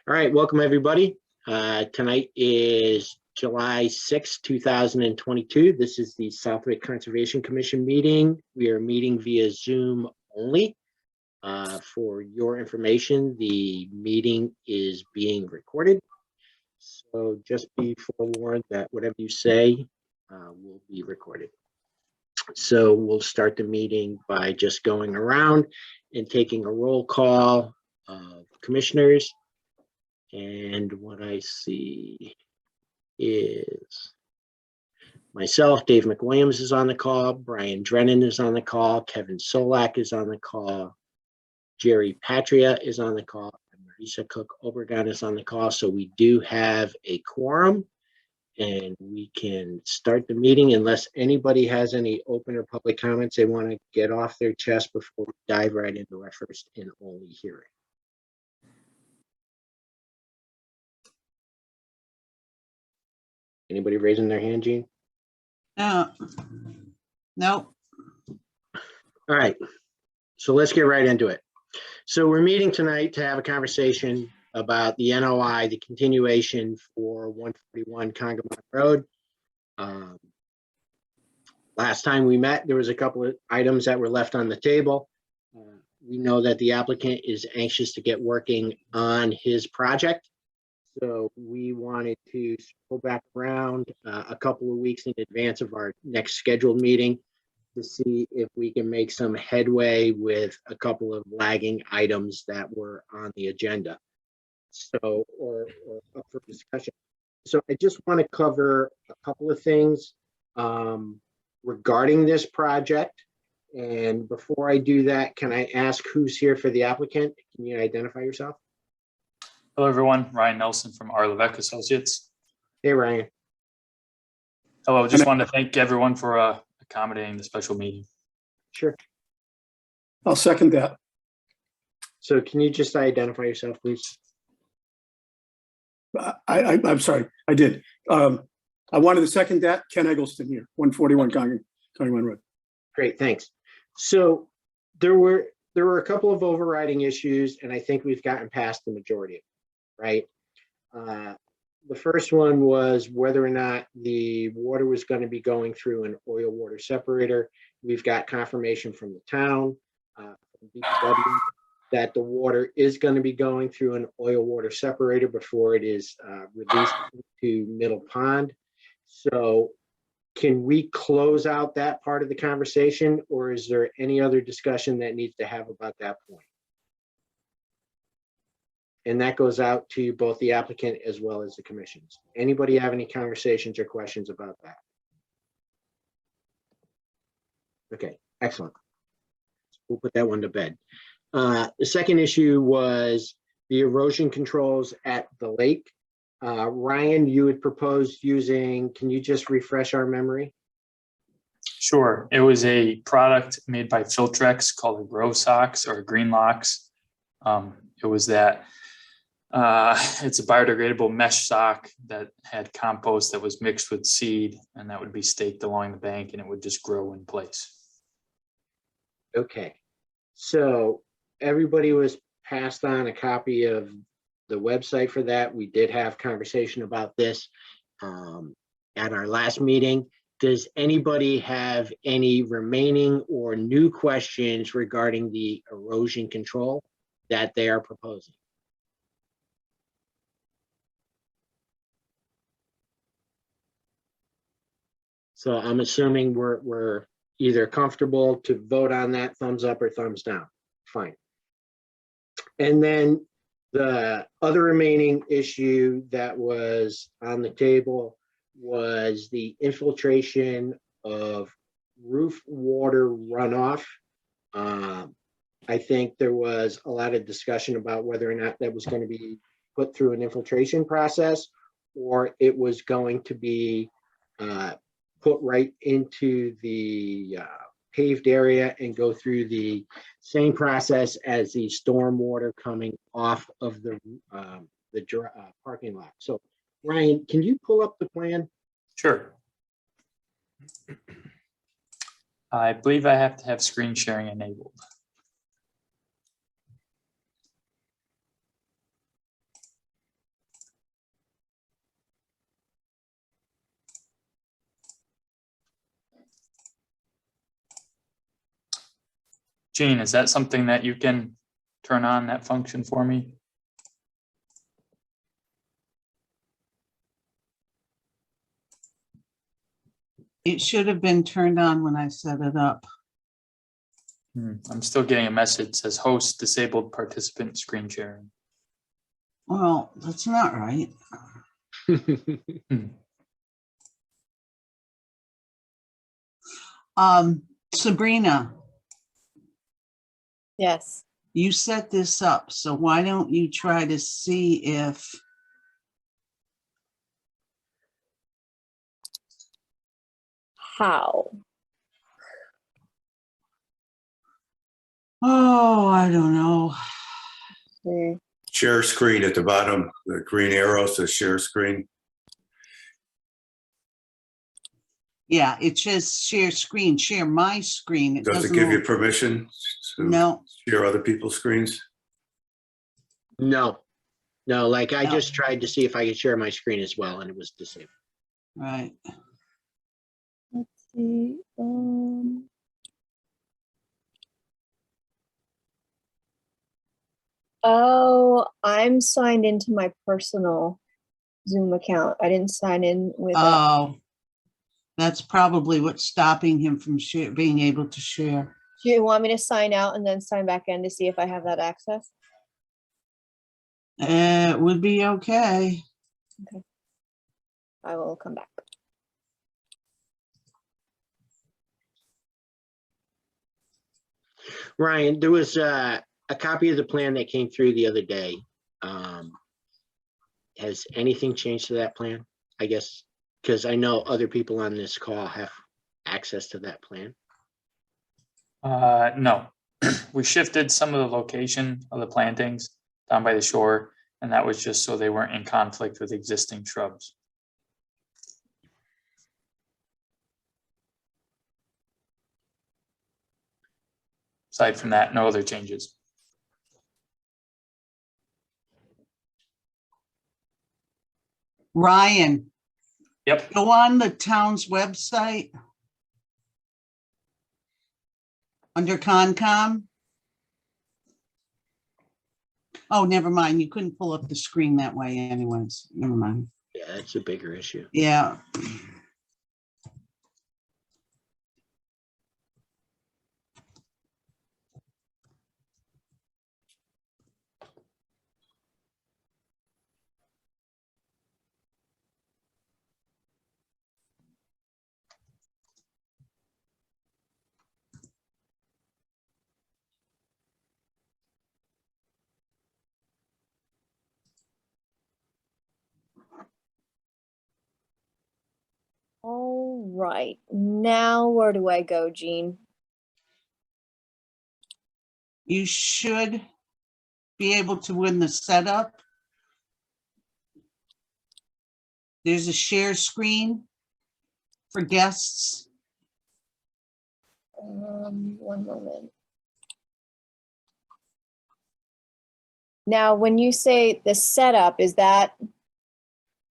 All right, welcome everybody. Tonight is July 6, 2022. This is the Southwick Conservation Commission meeting. We are meeting via Zoom only. For your information, the meeting is being recorded. So just be forewarned that whatever you say will be recorded. So we'll start the meeting by just going around and taking a roll call of commissioners. And what I see is myself, Dave McWilliams is on the call, Brian Drennan is on the call, Kevin Solak is on the call, Jerry Patria is on the call, and Marisa Cook Obregon is on the call. So we do have a quorum and we can start the meeting unless anybody has any open or public comments they want to get off their chest before we dive right into our first and only hearing. Anybody raising their hand, Gene? No. All right, so let's get right into it. So we're meeting tonight to have a conversation about the NOI, the continuation for 141 Congamon Road. Last time we met, there was a couple of items that were left on the table. We know that the applicant is anxious to get working on his project. So we wanted to pull back around a couple of weeks in advance of our next scheduled meeting to see if we can make some headway with a couple of lagging items that were on the agenda. So, or up for discussion. So I just want to cover a couple of things regarding this project. And before I do that, can I ask who's here for the applicant? Can you identify yourself? Hello, everyone. Ryan Nelson from R. Levesque Associates. Hey, Ryan. Hello. Just wanted to thank everyone for accommodating the special meeting. Sure. I'll second that. So can you just identify yourself, please? I'm sorry, I did. I wanted to second that. Ken Eggleston here, 141 Congamon Road. Great, thanks. So there were a couple of overriding issues, and I think we've gotten past the majority of them, right? The first one was whether or not the water was going to be going through an oil water separator. We've got confirmation from the town, from DPW, that the water is going to be going through an oil water separator before it is released to Middle Pond. So can we close out that part of the conversation, or is there any other discussion that needs to have about that point? And that goes out to both the applicant as well as the commissions. Anybody have any conversations or questions about that? Okay, excellent. We'll put that one to bed. The second issue was the erosion controls at the lake. Ryan, you had proposed using, can you just refresh our memory? Sure. It was a product made by Filtrex called a Grow Socks or Green Locks. It was that it's a biodegradable mesh sock that had compost that was mixed with seed, and that would be staked along the bank and it would just grow in place. Okay, so everybody was passed on a copy of the website for that. We did have conversation about this at our last meeting. Does anybody have any remaining or new questions regarding the erosion control that they are proposing? So I'm assuming we're either comfortable to vote on that, thumbs up or thumbs down. Fine. And then the other remaining issue that was on the table was the infiltration of roof water runoff. I think there was a lot of discussion about whether or not that was going to be put through an infiltration process or it was going to be put right into the paved area and go through the same process as the storm water coming off of the parking lot. So Ryan, can you pull up the plan? Sure. I believe I have to have screen sharing enabled. Gene, is that something that you can turn on, that function for me? It should have been turned on when I set it up. I'm still getting a message that says host disabled participant screen sharing. Well, that's not right. Sabrina, Yes. you set this up, so why don't you try to see if How? I don't know. Hmm. Share screen at the bottom, the green arrow says share screen. Yeah, it says share screen, share my screen. It Does it doesn't give you look- permission to No, share other people's screens? No, like I No. just tried to see if I could share my screen as well, and it was disabled. right. Let's see. Oh, I'm signed into my personal Zoom account. I didn't sign in with. Oh, that's probably what's stopping him from being able to share. Do you want me to sign out and then sign back in to see if I have that access? It would be okay. I will come back. Ryan, there was a copy of the plan that came through the other day. Has anything changed to that plan? I guess, because I know other people on this call have access to that plan. No, we shifted some of the location of the plantings down by the shore, and that was just so they weren't in conflict with existing shrubs. Aside from that, no other changes. Ryan, Yep. go on the town's website. Under Concom. Oh, never mind. You couldn't pull up the screen that way anyways. Never mind. Yeah, that's a bigger issue. Yeah. All right. Now where do I go, Jean? You should be able to win the setup. There's a share screen for guests. One moment. Now, when you say the setup, is that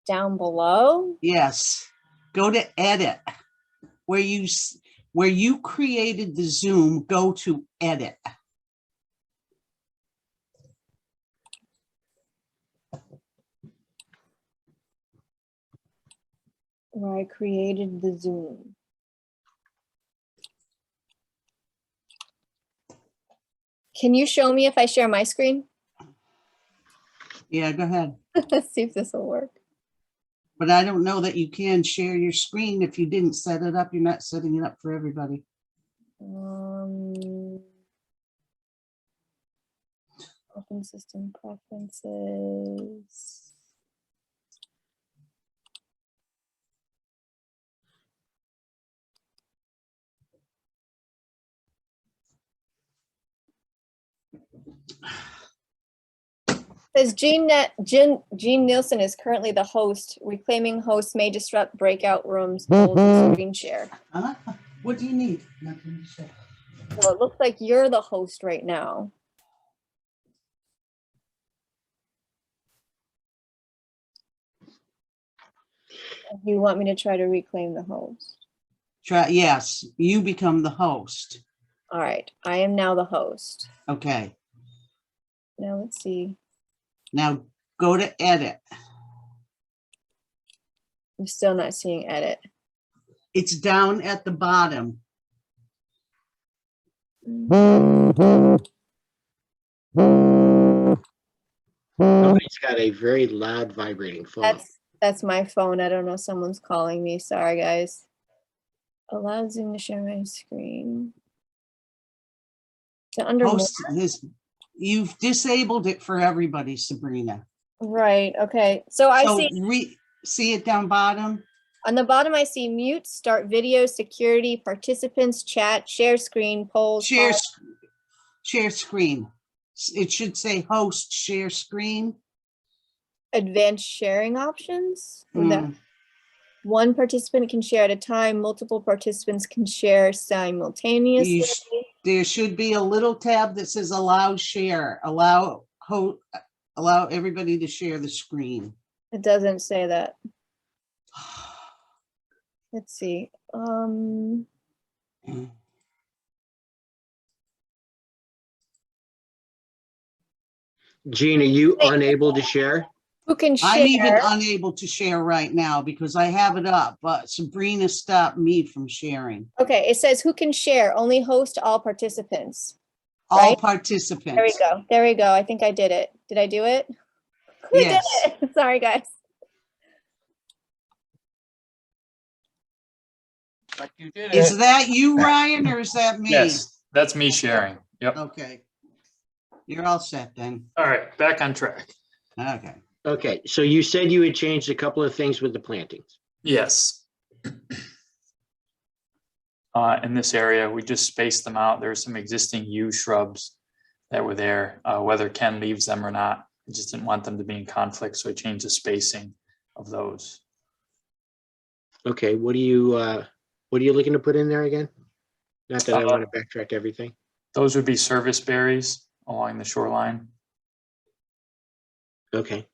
down below? Yes. Go to edit. Where you created the Zoom, go to edit. Where I created the Zoom. Can you show me if I share my screen? Yeah, go ahead. Let's see if this will work. But I don't know that you can share your screen if you didn't set it up. You're not setting it up for everybody. Open system preferences. Says Jean Nielsen is currently the host. Reclaiming hosts may disrupt breakout rooms, hold screen share. Huh? What do you need? Nothing to say. So it looks like you're the host right now. You want me to try to reclaim the host? Try, yes, you become the host. All right, I am now the host. Okay, Now let's see. now go to edit. I'm still not seeing edit. It's down at the bottom. Somebody's got a very loud vibrating phone. That's my phone. I don't know. Someone's calling me. Sorry, guys. Allow Zoom to share my screen. So under more, Host this, you've disabled it for everybody, Sabrina. right? Okay. So I So see see it down bottom? on the bottom. I see mute, start video, security, participants, chat, share screen, polls. Share, pause. share screen. It should say host share screen. Advanced sharing options. That Hmm. one participant can share at a time. Multiple participants can share simultaneously. There should be a little tab that says allow share, allow everybody to share the screen. It doesn't say that. Let's see. Gene, are you unable to share? Who can share? I'm even unable to share right now because I have it up, but Sabrina stopped me from sharing. Okay, it says who can share, only host all participants. All Right? participants. There we go. There we go. I think I did it. Did I do it? I did Yes. it. Sorry, guys. But you did Is that you, Ryan, or is that me? Yes, that's me sharing. Yep. Okay. You're all set then. All right, back on track. Okay. Okay, so you said you had changed a couple of things with the plantings. Yes. In this area, we just spaced them out. There's some existing yew shrubs that were there, whether Ken leaves them or not. I just didn't want them to be in conflict, so I changed the spacing of those. Okay, what are you looking to put in there again? Not that I want to backtrack everything. Those would be service berries along the shoreline. Okay.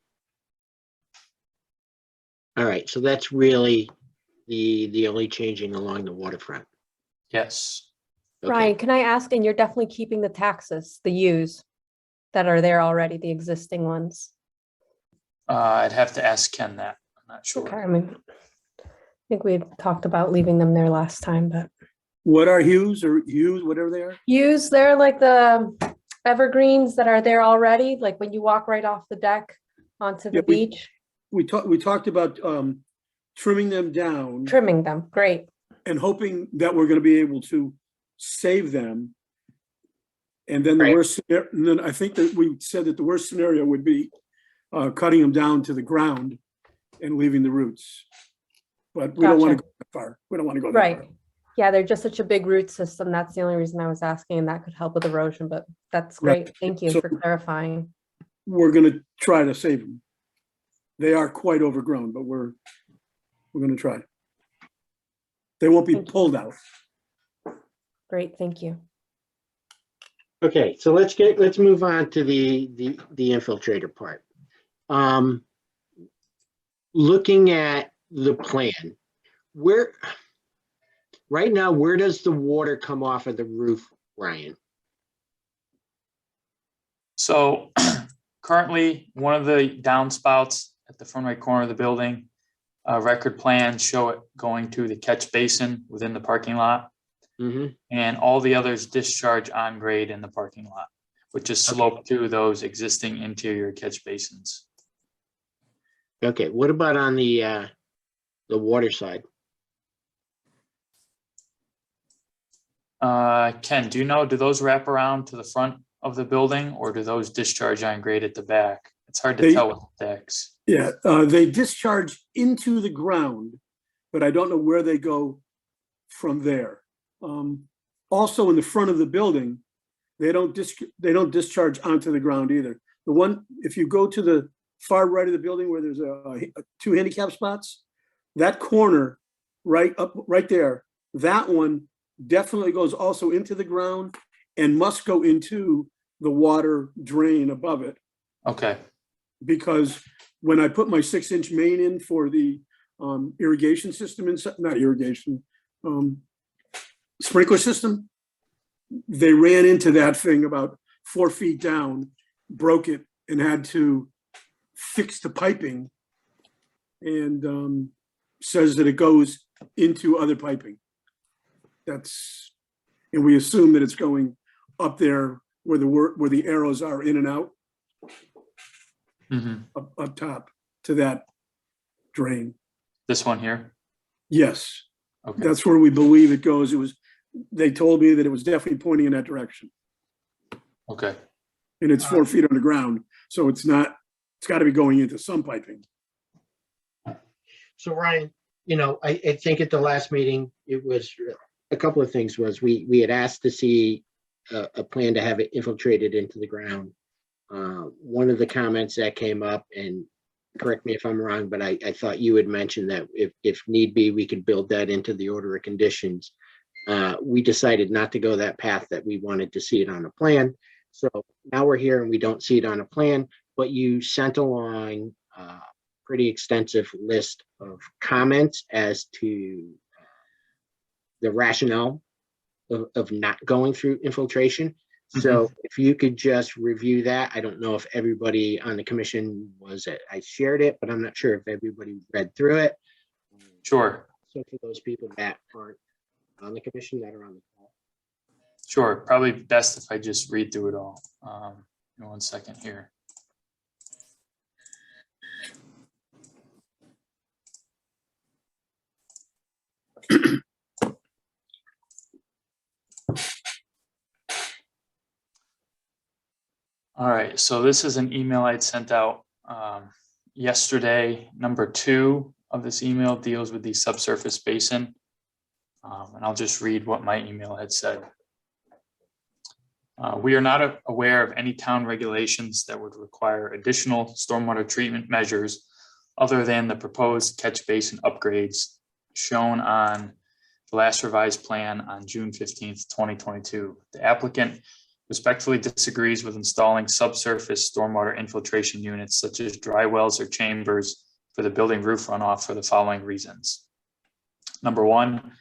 All right, so that's really the only changing along the waterfront. Yes. Okay. Ryan, can I ask, and you're definitely keeping the taxes, the U's that are there already, the existing ones? I'd have to ask Ken that. I'm not sure. Okay, I mean, I think we had talked about leaving them there last time, but What are hues or hues, whatever they are? U's, they're like the evergreens that are there already, like when you walk right off the deck onto the Yeah, beach, We talked about trimming them down trimming them. Great. and hoping that we're going to be able to save them. And then and then I think that we said that the worst scenario would be cutting them down to the ground and leaving the roots. But we don't want to Gotcha. go that far. We don't want to go that Right. far. Yeah, they're just such a big root system. That's the only reason I was asking, and that could help with erosion, but that's Right. great. Thank you So- for clarifying. We're going to try to save them. They are quite overgrown, but we're going to try. They won't be Thank you. pulled out. Great, thank you. Okay, so let's move on to the infiltrator part. Looking at the plan, right now, where does the water come off of the roof, Ryan? So currently, one of the downspouts at the front right corner of the building, record plans show it going to the catch basin within the parking lot. Mm-hmm. And all the others discharge on grade in the parking lot, which is sloped to those existing interior catch basins. Okay, what about on the water side? Ken, do you know, do those wrap around to the front of the building or do those discharge on grade at the back? It's hard to tell with the decks. Yeah, they discharge into the ground, but I don't know where they go from there. Also in the front of the building, they don't discharge onto the ground either. The one, if you go to the far right of the building where there's two handicap spots, that corner right there, that one definitely goes also into the ground and must go into the water drain above it. Okay. Because when I put my 6-inch main in for the irrigation system inside, not irrigation, sprinkler system, they ran into that thing about 4 feet down, broke it, and had to fix the piping, and says that it goes into other piping. And we assume that it's going up there where the arrows are in and out, up top to that drain. This one here? Yes, Okay. that's where we believe it goes. They told me that it was definitely pointing in that direction. Okay. And it's 4 feet underground, so it's got to be going into some piping. So Ryan, I think at the last meeting, it was a couple of things. Was we had asked to see a plan to have it infiltrated into the ground. One of the comments that came up, and correct me if I'm wrong, but I thought you had mentioned that if need be, we could build that into the order of conditions. We decided not to go that path, that we wanted to see it on a plan. So now we're here and we don't see it on a plan, but you sent along a pretty extensive list of comments as to the rationale of not going through infiltration. So if you could just review that. I don't know if everybody on the commission I shared it, but I'm not sure if everybody read through it. Sure. So for those people that aren't on the commission, that are on the call. Sure. Probably best if I just read through it all. In 1 second here. All right, so this is an email I'd sent out yesterday. Number 2 of this email deals with the subsurface basin. And I'll just read what my email had said. We are not aware of any town regulations that would require additional stormwater treatment measures other than the proposed catch basin upgrades shown on the last revised plan on June 15th, 2022. The applicant respectfully disagrees with installing subsurface stormwater infiltration units such as dry wells or chambers for the building roof runoff for the following reasons. Number 1,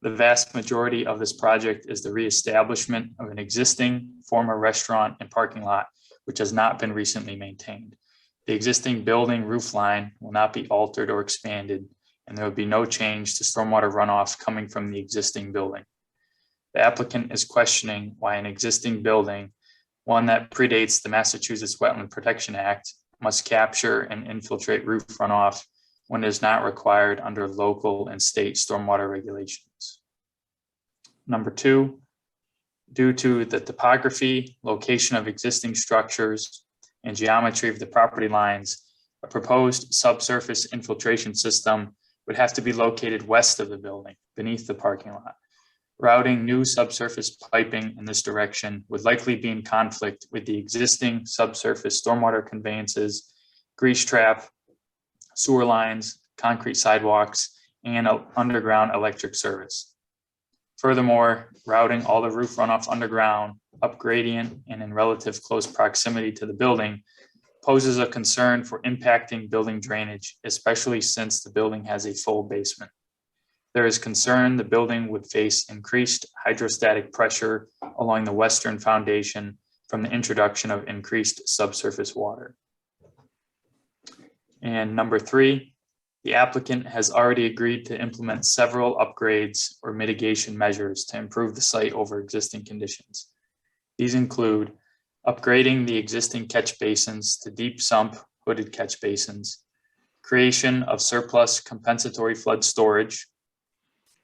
the vast majority of this project is the reestablishment of an existing former restaurant and parking lot, which has not been recently maintained. The existing building roof line will not be altered or expanded, and there will be no change to stormwater runoff coming from the existing building. The applicant is questioning why an existing building, one that predates the Massachusetts Wetland Protection Act, must capture and infiltrate roof runoff when it is not required under local and state stormwater regulations. Number 2, due to the topography, location of existing structures, and geometry of the property lines, a proposed subsurface infiltration system would have to be located west of the building, beneath the parking lot. Routing new subsurface piping in this direction would likely be in conflict with the existing subsurface stormwater conveyances, grease trap, sewer lines, concrete sidewalks, and underground electric service. Furthermore, routing all the roof runoff underground, up gradient, and in relative close proximity to the building poses a concern for impacting building drainage, especially since the building has a full basement. There is concern the building would face increased hydrostatic pressure along the western foundation from the introduction of increased subsurface water. And number 3, the applicant has already agreed to implement several upgrades or mitigation measures to improve the site over existing conditions. These include upgrading the existing catch basins to deep sump hooded catch basins, creation of surplus compensatory flood storage,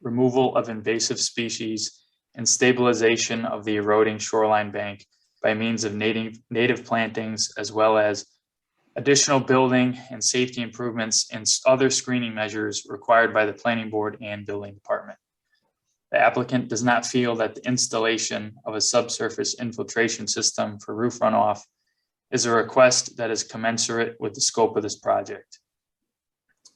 removal of invasive species, and stabilization of the eroding shoreline bank by means of native plantings, as well as additional building and safety improvements and other screening measures required by the planning board and building department. The applicant does not feel that the installation of a subsurface infiltration system for roof runoff is a request that is commensurate with the scope of this project.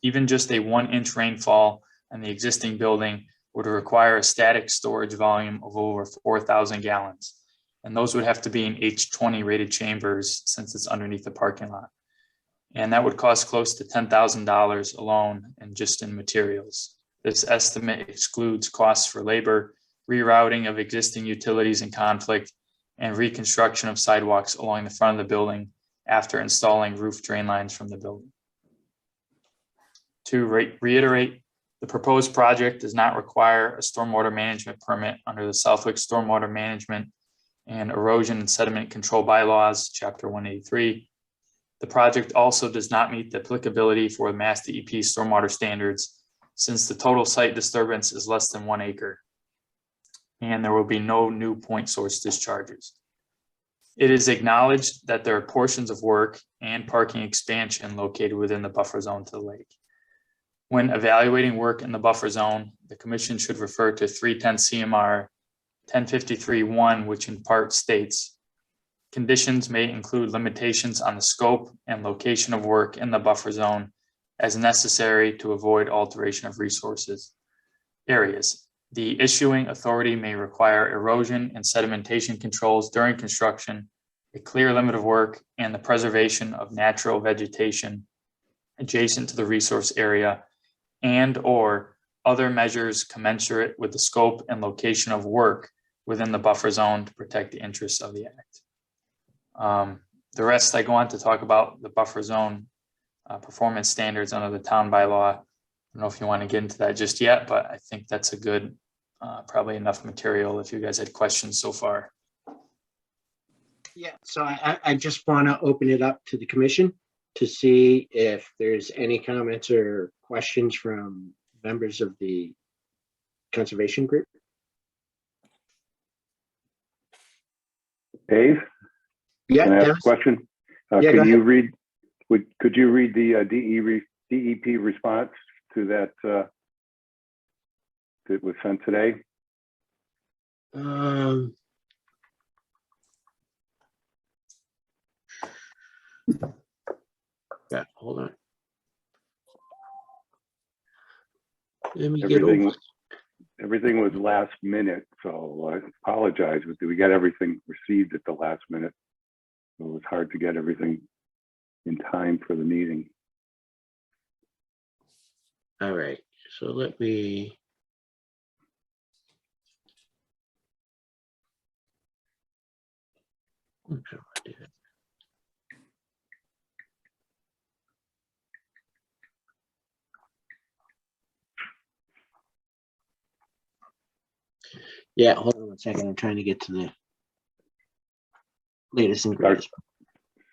Even just a 1-inch rainfall on the existing building would require a static storage volume of over 4,000 gallons. And those would have to be in H20 rated chambers since it's underneath the parking lot. And that would cost close to $10,000 alone and just in materials. This estimate excludes costs for labor, rerouting of existing utilities in conflict, and reconstruction of sidewalks along the front of the building after installing roof drain lines from the building. To reiterate, the proposed project does not require a stormwater management permit under the Southwick Stormwater Management and Erosion and Sediment Control Bylaws, Chapter 183. The project also does not meet the applicability for Mass DEP stormwater standards, since the total site disturbance is less than 1 acre, and there will be no new point source discharges. It is acknowledged that there are portions of work and parking expansion located within the buffer zone to the lake. When evaluating work in the buffer zone, the commission should refer to 310 CMR 1053-1, which in part states, conditions may include limitations on the scope and location of work in the buffer zone as necessary to avoid alteration of resources areas. The issuing authority may require erosion and sedimentation controls during construction, a clear limit of work, and the preservation of natural vegetation adjacent to the resource area, and/or other measures commensurate with the scope and location of work within the buffer zone to protect the interests of the act. The rest, I go on to talk about the buffer zone performance standards under the town bylaw. I don't know if you want to get into that just yet, but I think that's a good, probably enough material if you guys had questions so far. Yeah, so I just want to open it up to the commission to see if there's any comments or questions from members of the conservation group. Dave, Yeah, can I ask a Dennis? question? Yeah, go Can you ahead. read, could you read the DEP response to that that was sent today? Yeah, hold on. Let me get over. Everything was last minute, so I apologize, but we got everything received at the last minute. So it was hard to get everything in time for the meeting. All right, so let me. How do I do it? Yeah, hold on 1 second. I'm trying to get to the latest and greatest.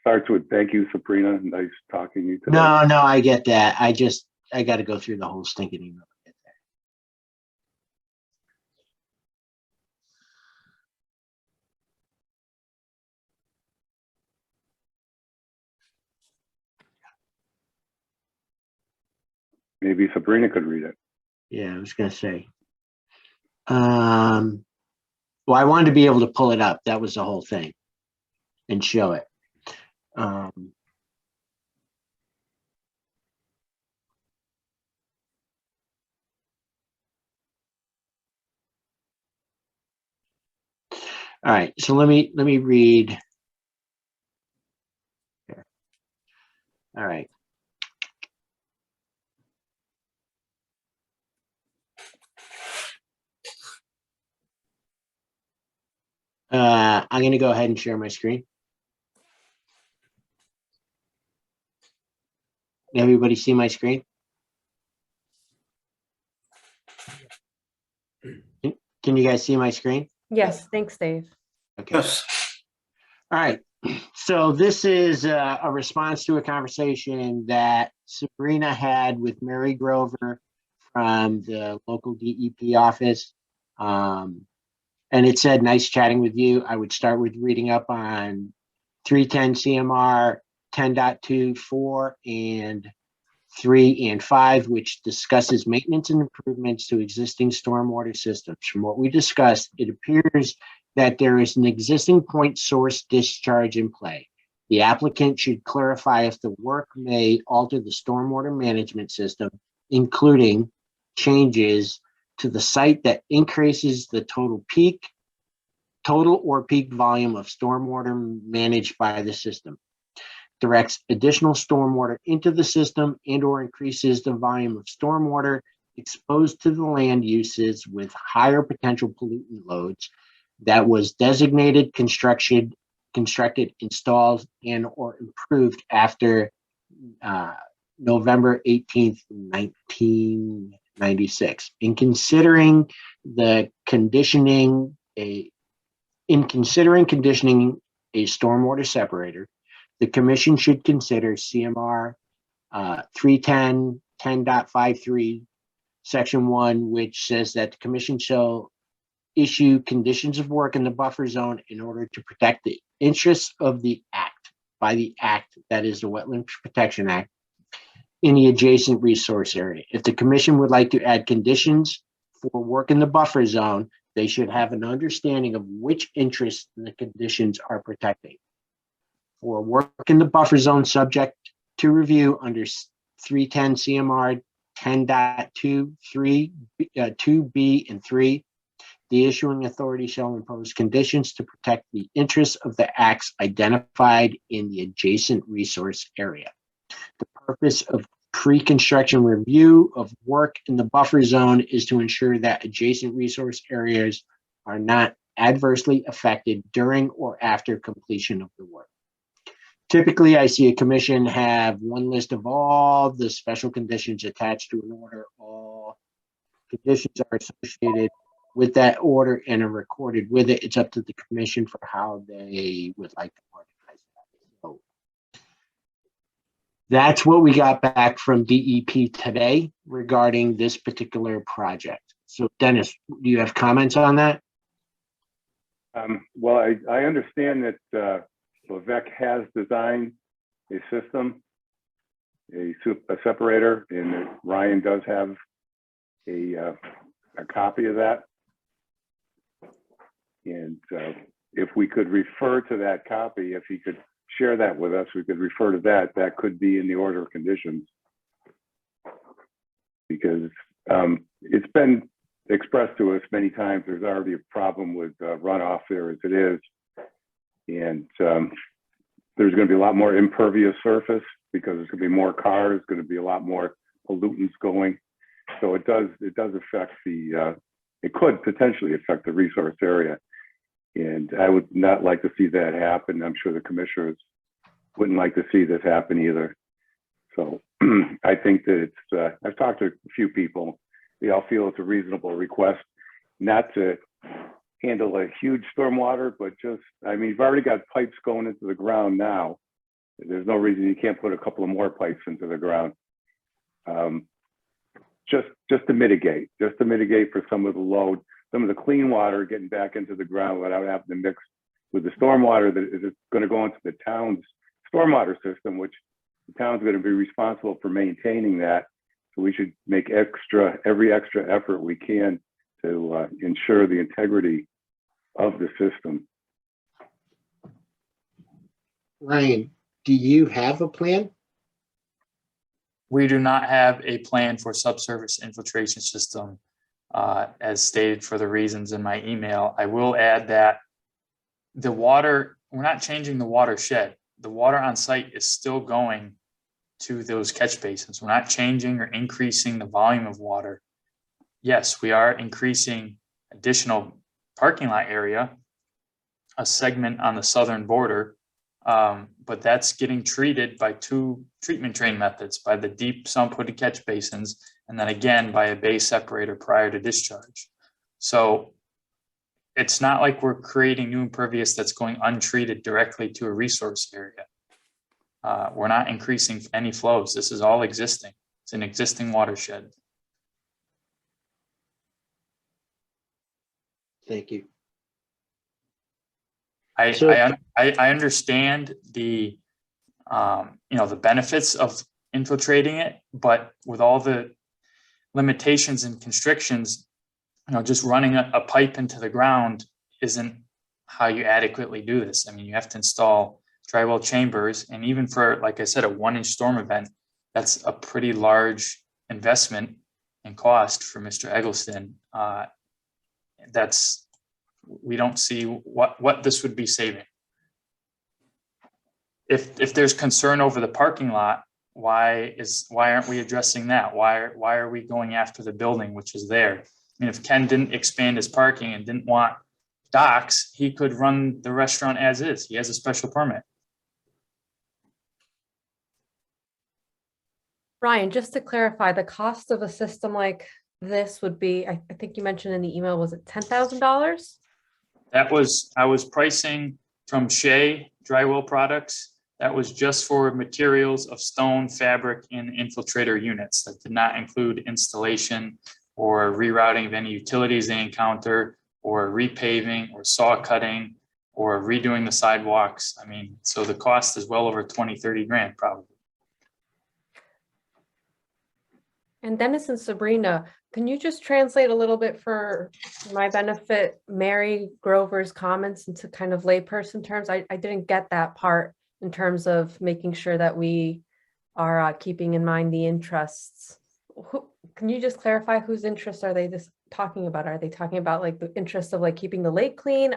Starts with thank you, Sabrina. Nice talking to you today. No, I get that. I got to go through the whole stinking email to get there. Maybe Sabrina could read it. Yeah, I was gonna say. Well, I wanted to be able to pull it up. That was the whole thing, and show it. All right, so let me read. Here. All right. I'm going to go ahead and share my screen. Everybody see my screen? Can you guys see my screen? Yes, thanks, Dave. Okay. Yes. All right. So this is a response to a conversation that Sabrina had with Mary Grover from the local DEP office. And it said, nice chatting with you. I would start with reading up on 310 CMR 10.2.4 and 3 and 5, which discusses maintenance and improvements to existing stormwater systems. From what we discussed, it appears that there is an existing point source discharge in play. The applicant should clarify if the work may alter the stormwater management system, including changes to the site that increases the total or peak volume of stormwater managed by the system, directs additional stormwater into the system, and/or increases the volume of stormwater exposed to the land uses with higher potential pollutant loads that was designated, constructed, installed, and or improved after November 18th, 1996. In considering conditioning a stormwater separator, the commission should consider CMR 310.10.53, section 1, which says that the commission shall issue conditions of work in the buffer zone in order to protect the interests of the act, by the act, that is the Wetland Protection Act, in the adjacent resource area. If the commission would like to add conditions for work in the buffer zone, they should have an understanding of which interests the conditions are protecting. For work in the buffer zone subject to review under 310 CMR 10.2, 2B and 3, the issuing authority shall impose conditions to protect the interests of the acts identified in the adjacent resource area. The purpose of pre-construction review of work in the buffer zone is to ensure that adjacent resource areas are not adversely affected during or after completion of the work. Typically, I see a commission have one list of all the special conditions attached to an order. All conditions are associated with that order and are recorded with it. It's up to the commission for how they would like to organize that. So that's what we got back from DEP today regarding this particular project. So Dennis, do you have comments on that? Well, I understand that Levesque has designed a system, a separator, and that Ryan does have a copy of that. And if we could refer to that copy, if he could share that with us, we could refer to that. That could be in the order of conditions. Because it's been expressed to us many times, there's already a problem with runoff there as it is. And there's going to be a lot more impervious surface because there's going to be more cars, going to be a lot more pollutants going. So it does affect it could potentially affect the resource area. And I would not like to see that happen. I'm sure the commissioners wouldn't like to see this happen either. So I think that I've talked to a few people. They all feel it's a reasonable request, not to handle a huge stormwater, but just, I mean, you've already got pipes going into the ground now. There's no reason you can't put a couple of more pipes into the ground. Just to mitigate for some of the load, some of the clean water getting back into the ground without having to mix with the stormwater that is going to go into the town's stormwater system, which the town's going to be responsible for maintaining that. So we should make every extra effort we can to ensure the integrity of the system. Ryan, do you have a plan? We do not have a plan for subsurface infiltration system as stated for the reasons in my email. I will add that the water, we're not changing the watershed. The water on site is still going to those catch basins. We're not changing or increasing the volume of water. Yes, we are increasing additional parking lot area, a segment on the southern border, but that's getting treated by two treatment train methods, by the deep sump hooded catch basins, and then again by a bay separator prior to discharge. So it's not like we're creating new impervious that's going untreated directly to a resource area. We're not increasing any flows. This is all existing. It's an existing watershed. Thank you. I understand the the benefits of infiltrating it, but with all the limitations and constrictions, just running a pipe into the ground isn't how you adequately do this. I mean, you have to install dry well chambers, and even for, like I said, a 1-inch storm event, that's a pretty large investment and cost for Mr. Eggleston. We don't see what this would be saving. If there's concern over the parking lot, why aren't we addressing that? Why are we going after the building, which is there? I mean, if Ken didn't expand his parking and didn't want docks, he could run the restaurant as is. He has a special permit. Ryan, just to clarify, the cost of a system like this would be, I think you mentioned in the email, was it $10,000? I was pricing from Shea Drywall Products. That was just for materials of stone, fabric, and infiltrator units. That did not include installation or rerouting of any utilities they encounter, or repaving, or saw cutting, or redoing the sidewalks. I mean, so the cost is well over 20, 30 grand probably. And Dennis and Sabrina, can you just translate a little bit for my benefit, Mary Grover's comments into kind of layperson terms? I didn't get that part in terms of making sure that we are keeping in mind the interests. Can you just clarify whose interests are they just talking about? Are they talking about like the interest of like keeping the lake clean?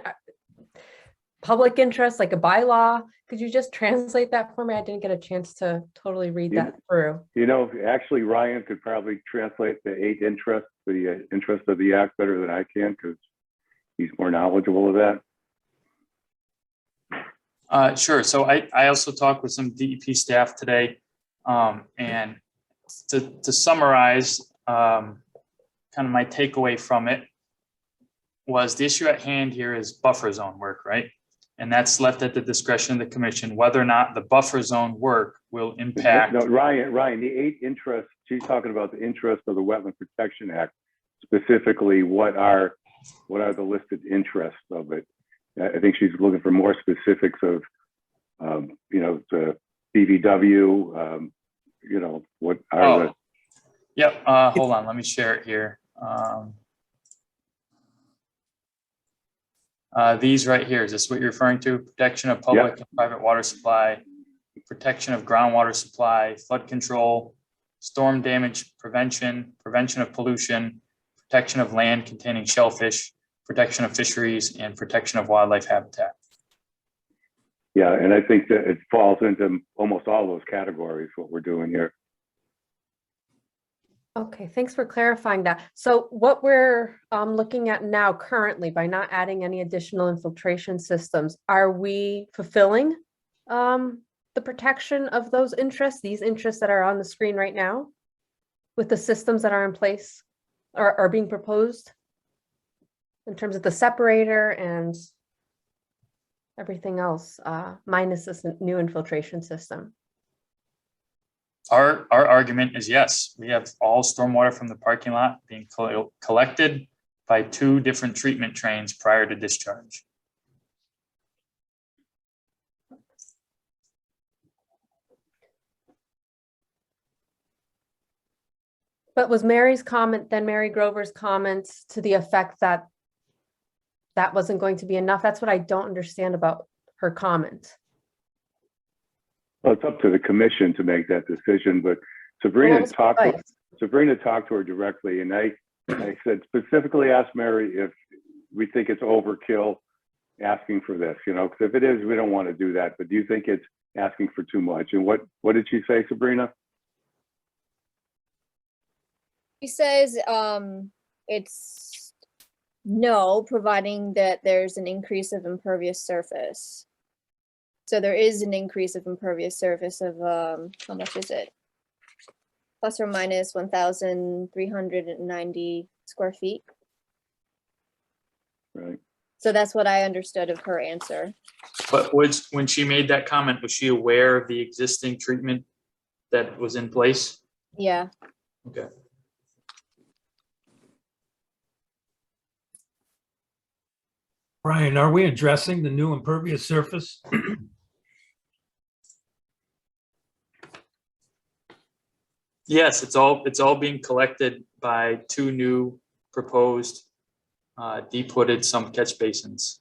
Public interest, like a bylaw? Could you just translate that for me? I didn't get a chance to totally read that through. You know, actually, Ryan could probably translate the 8 interests, the interest of the act better than I can, because he's more knowledgeable of that. Sure. So I also talked with some DEP staff today, and to summarize, kind of my takeaway from it was the issue at hand here is buffer zone work, right? And that's left at the discretion of the commission, whether or not the buffer zone work will impact. No, Ryan, the 8 interests, she's talking about the interest of the Wetland Protection Act, specifically what are the listed interests of it. I think she's looking for more specifics of, you know, the BVW, you know, what are the. Yep. Hold on. Let me share it here. These right here, is this what you're referring to? Protection of public and private water supply, protection of groundwater supply, flood control, storm damage prevention, prevention of pollution, protection of land containing shellfish, protection of fisheries, and protection of wildlife habitat. Yeah, and I think that it falls into almost all those categories, what we're doing here. Okay, thanks for clarifying that. So what we're looking at now currently, by not adding any additional infiltration systems, are we fulfilling the protection of those interests, these interests that are on the screen right now, with the systems that are in place or are being proposed in terms of the separator and everything else, minus this new infiltration system? Our argument is yes, we have all stormwater from the parking lot being collected by 2 different treatment trains prior to discharge. But was Mary's comment, then Mary Grover's comments, to the effect that that wasn't going to be enough? That's what I don't understand about her comment. Well, it's up to the commission to make that decision, but Sabrina talked to her directly, and I said specifically ask Mary if we think it's overkill asking for this, you know, because if it is, we don't want to do that, but do you think it's asking for too much? And what did she say, Sabrina? She says it's no, providing that there's an increase of impervious surface. So there is an increase of impervious surface of, how much is it? Plus or minus 1,390 square feet. Right. So that's what I understood of her answer. But when she made that comment, was she aware of the existing treatment that was in place? Yeah. Okay. Brian, are we addressing the new impervious surface? Yes, it's all being collected by 2 new proposed deep-wooded sump catch basins.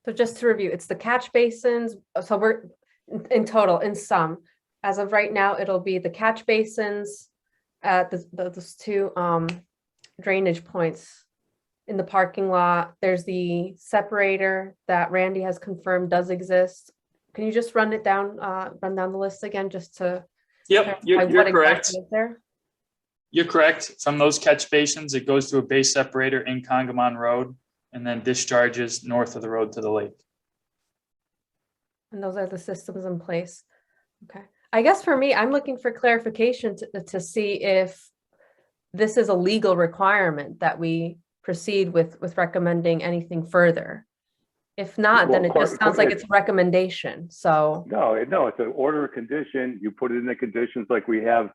So just to review, it's the catch basins. So we're in total, in sum, as of right now, it'll be the catch basins at those 2 drainage points in the parking lot. There's the separator that Randy has confirmed does exist, Can you just run down the list again, just to Yep, clarify you're what correct. exactly is there? You're correct. From those catch basins, it goes to a base separator in Congamon Road and then discharges north of the road to the lake. And those are the systems in place. Okay. I guess for me, I'm looking for clarification to see if this is a legal requirement that we proceed with recommending anything further. If not, then Well, it just sounds like it's a recommendation. So No, it's an order of condition. You put it in the conditions like we have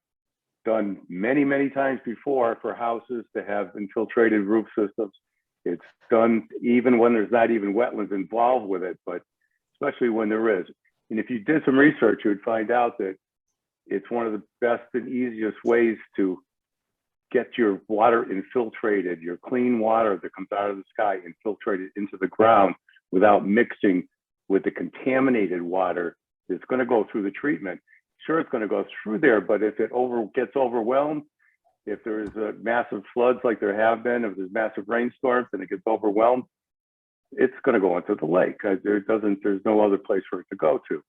done many, many times before for houses to have infiltrated roof systems. It's done even when there's not even wetlands involved with it, but especially when there is. And if you did some research, you would find out that it's one of the best and easiest ways to get your water infiltrated, your clean water that comes out of the sky infiltrated into the ground without mixing with the contaminated water that's going to go through the treatment. Sure, it's going to go through there, but if it gets overwhelmed, if there's massive floods like there have been, if there's massive rainstorms and it gets overwhelmed, it's going to go into the lake. There's no other place for it to go to.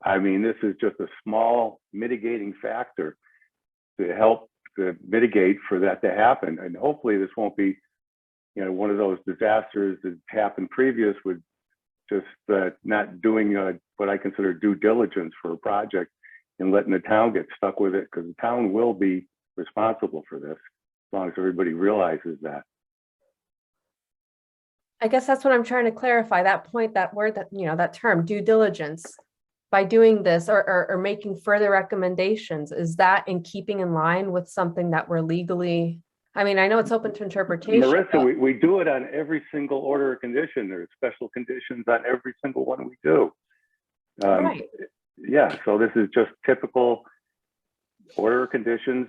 I mean, this is just a small mitigating factor to help to mitigate for that to happen. And hopefully this won't be, one of those disasters that happened previous with just not doing what I consider due diligence for a project and letting the town get stuck with it, because the town will be responsible for this as long as everybody realizes that. I guess that's what I'm trying to clarify, that point, that word, that, that term, due diligence. By doing this or making further recommendations, is that in keeping in line with something that we're legally, I mean, I know it's open to interpretation. Marissa, we do it on every single order of condition. There's special conditions on every single one we do. Right. Yeah, so this is just typical order of conditions.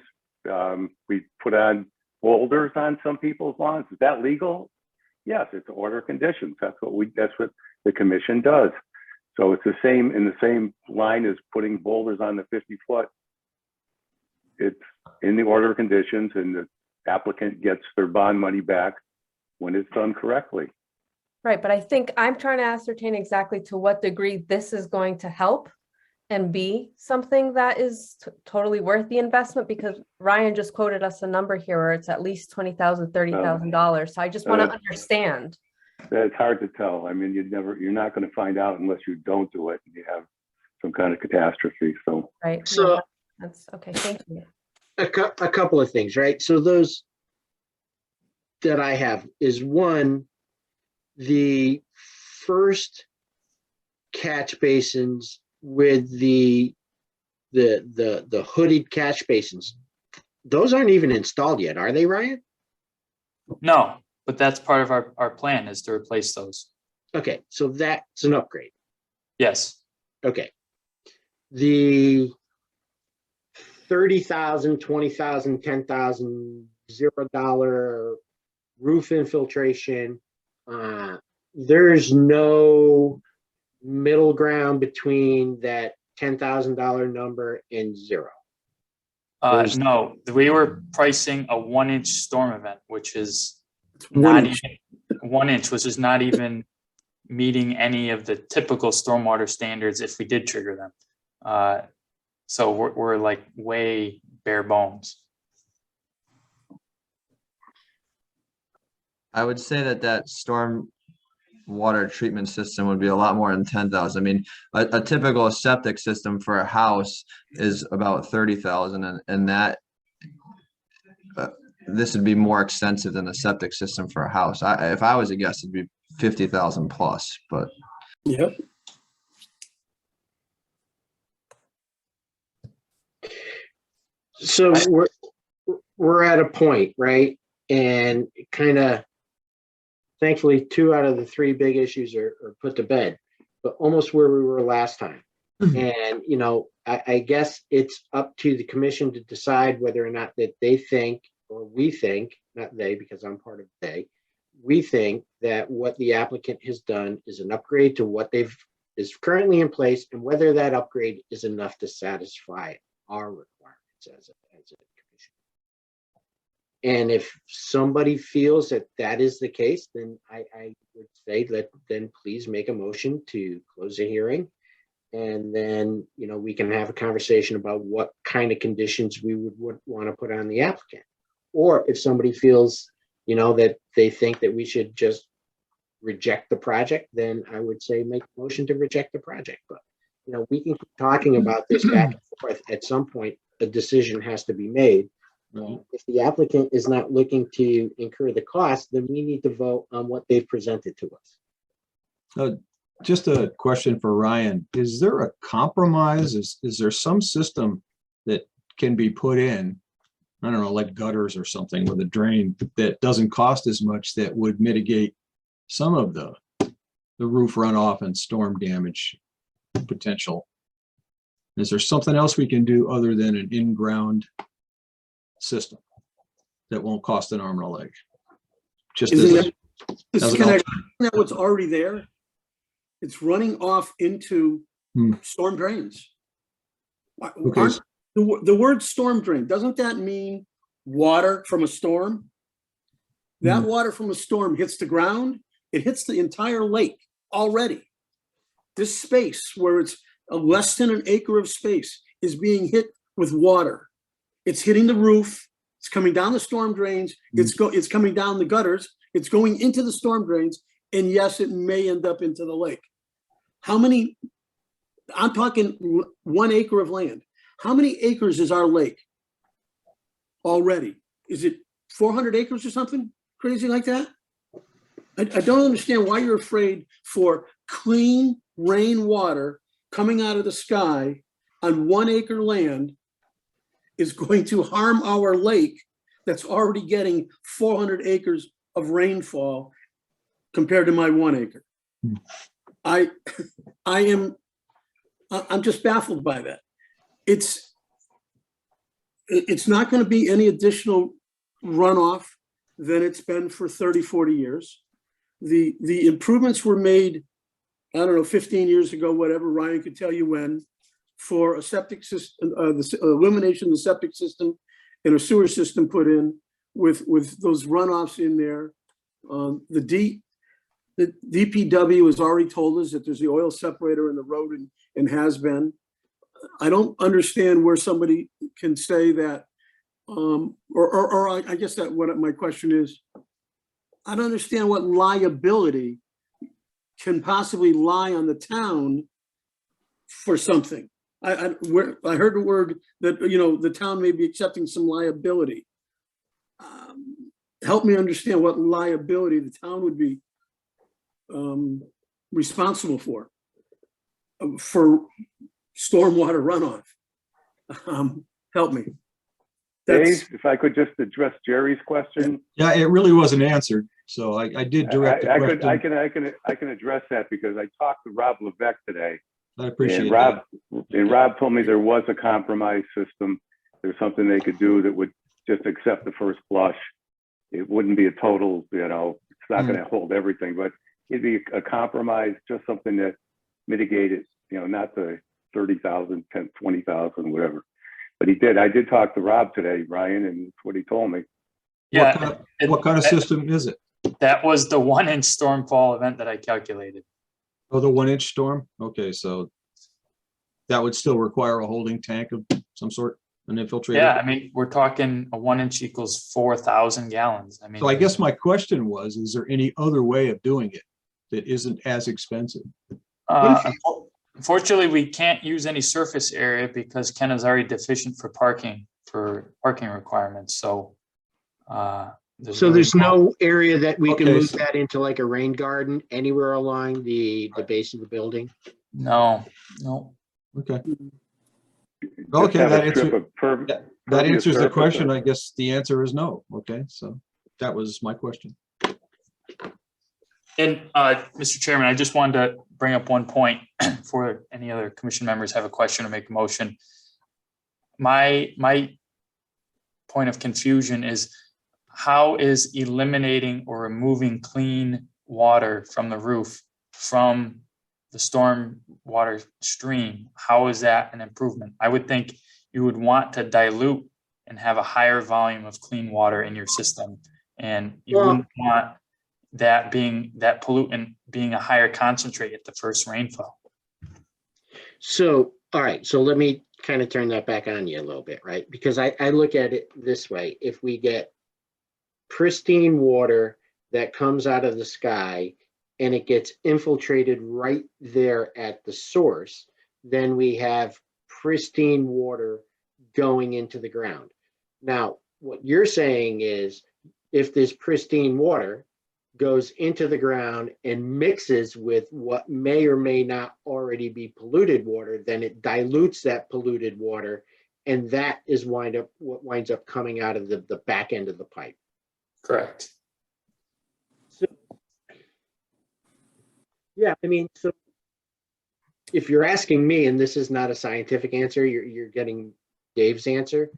We put on boulders on some people's lawns. Is that legal? Yes, it's order of conditions. That's what the commission does. So it's the same in the same line as putting boulders on the 50-foot. It's in the order of conditions, and the applicant gets their bond money back when it's done correctly. Right, but I think I'm trying to ascertain exactly to what degree this is going to help and be something that is totally worth the investment, because Ryan just quoted us a number here where it's at least $20,000, $30,000. So I just want to understand. It's hard to tell. I mean, you're not going to find out unless you don't do it and you have some kind of catastrophe. So, right. So That's okay. Thank you. a couple of things, right? So those that I have is, one, the first catch basins with the hooded catch basins. Those aren't even installed yet, are they, Ryan? No, but that's part of our plan, is to replace those. Okay, so that's an upgrade. Yes. Okay. The 30,000, 20,000, 10,000, $0 roof infiltration. There's no middle ground between that $10,000 number and zero. No, we were pricing a 1-inch storm event, which is One not inch. even 1 inch, which is not even meeting any of the typical stormwater standards if we did trigger them. So we're like way bare bones. I would say that storm water treatment system would be a lot more than 10,000. I mean, a typical septic system for a house is about 30,000, and that this would be more extensive than a septic system for a house. If I was a guess, it'd be 50,000 plus, but. Yep. So we're at a point, right? And kind of, thankfully, 2 out of the 3 big issues are put to bed, but almost where we were last time. And, I guess it's up to the commission to decide whether or not that they think, or we think, not they, because I'm part of they, we think that what the applicant has done is an upgrade to what is currently in place, and whether that upgrade is enough to satisfy our requirements as a commission. And if somebody feels that that is the case, then I would say then please make a motion to close the hearing And then, we can have a conversation about what kind of conditions we would want to put on the applicant. Or if somebody feels, that they think that we should just reject the project, then I would say make a motion to reject the project. But, we can keep talking about this back and forth. At some point, a decision has to be made. If the applicant is not looking to incur the cost, then we need to vote on what they've presented to us. Just a question for Ryan. Is there a compromise? Is there some system that can be put in, I don't know, like gutters or something with a drain that doesn't cost as much, that would mitigate some of the roof runoff and storm damage potential? Is there something else we can do other than an in-ground system that won't cost an arm and a leg? Just Isn't as that what's already there? It's running off into storm drains. Okay. The word storm drain, doesn't that mean water from a storm? That water from a storm hits the ground, it hits the entire lake already. This space where it's less than an acre of space is being hit with water. It's hitting the roof, it's coming down the storm drains, it's coming down the gutters, it's going into the storm drains, and yes, it may end up into the lake. How many, I'm talking 1 acre of land. How many acres is our lake already? Is it 400 acres or something crazy like that? I don't understand why you're afraid for clean rainwater coming out of the sky on 1 acre land is going to harm our lake that's already getting 400 acres of rainfall compared to my 1 acre. I'm just baffled by that. It's not going to be any additional runoff than it's been for 30, 40 years. The improvements were made, I don't know, 15 years ago, whatever, Ryan could tell you when, for a septic system, the elimination of the septic system and a sewer system put in with those runoffs in there. The DPW has already told us that there's the oil separator in the road and has been. I don't understand where somebody can say that, or I guess that what my question is, I don't understand what liability can possibly lie on the town for something. I heard the word that, the town may be accepting some liability. Help me understand what liability the town would be responsible for stormwater runoff. Help me. Dave, if I could just address Jerry's question. Yeah, it really wasn't answered. So I did direct the question. I can address that because I talked to Rob Levesque today. I appreciate that. And Rob told me there was a compromise system. There's something they could do that would just accept the first flush. It wouldn't be a total, it's not going to hold everything, but it'd be a compromise, just something that mitigated, not the 30,000, 10, 20,000, whatever. But he did. I did talk to Rob today, Ryan, and that's what he told me. Yeah. What kind of system is it? That was the 1 inch stormfall event that I calculated. Oh, the 1 inch storm? Okay, so that would still require a holding tank of some sort, an infiltrator? Yeah, I mean, we're talking a 1 inch equals 4,000 gallons. I mean, so I guess my question was, is there any other way of doing it that isn't as expensive? Unfortunately, we can't use any surface area because Ken is already deficient for parking requirements. So there's no area that we can move that into, like a rain garden anywhere along the base of the building? No. Okay. Okay, that answers the question. I guess the answer is no. Okay, so that was my question. And Mr. Chairman, I just wanted to bring up one point for any other commission members have a question or make a motion. My point of confusion is, how is eliminating or removing clean water from the roof from the storm water stream, how is that an improvement? I would think you would want to dilute and have a higher volume of clean water in your system. And you wouldn't want that pollutant being a higher concentrate at the first rainfall. So, all right, so let me kind of turn that back on you a little bit, right? Because I look at it this way. If we get pristine water that comes out of the sky and it gets infiltrated right there at the source, then we have pristine water going into the ground. Now, what you're saying is if this pristine water goes into the ground and mixes with what may or may not already be polluted water, then it dilutes that polluted water, and that is what winds up coming out of the back end of the pipe. Correct. So, yeah, I mean, so if you're asking me, and this is not a scientific answer, you're getting Dave's answer.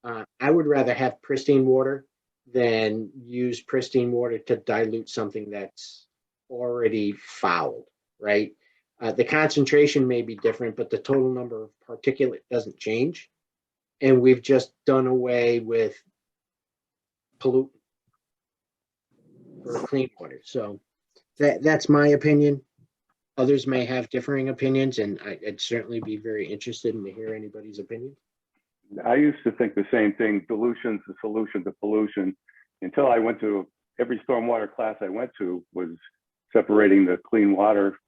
I would rather have pristine water than use pristine water to dilute something that's already fouled, right? The concentration may be different, but the total number of particulate doesn't change. And we've just done away with pollutant for clean water. So that's my opinion. Others may have differing opinions, and I'd certainly be very interested in to hear anybody's opinion. I used to think the same thing, dilution's the solution to pollution, until I went to, every stormwater class I went to was separating the clean water,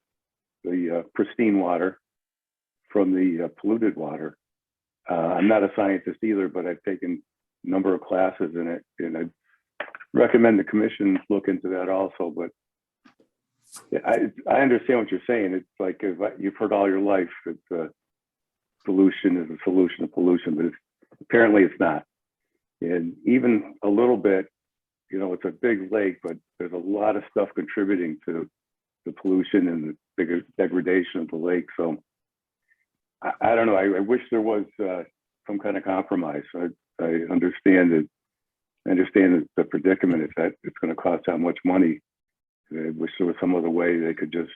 the pristine water from the polluted water. I'm not a scientist either, but I've taken a number of classes in it, and I recommend the commission look into that also. But yeah, I understand what you're saying. It's like you've heard all your life that pollution is a solution to pollution, but apparently it's not. And even a little bit, you know, it's a big lake, but there's a lot of stuff contributing to the pollution and the bigger degradation of the lake. So I don't know. I wish there was some kind of compromise. I understand it. I understand that the predicament is that it's going to cost that much money. I wish there was some other way they could just,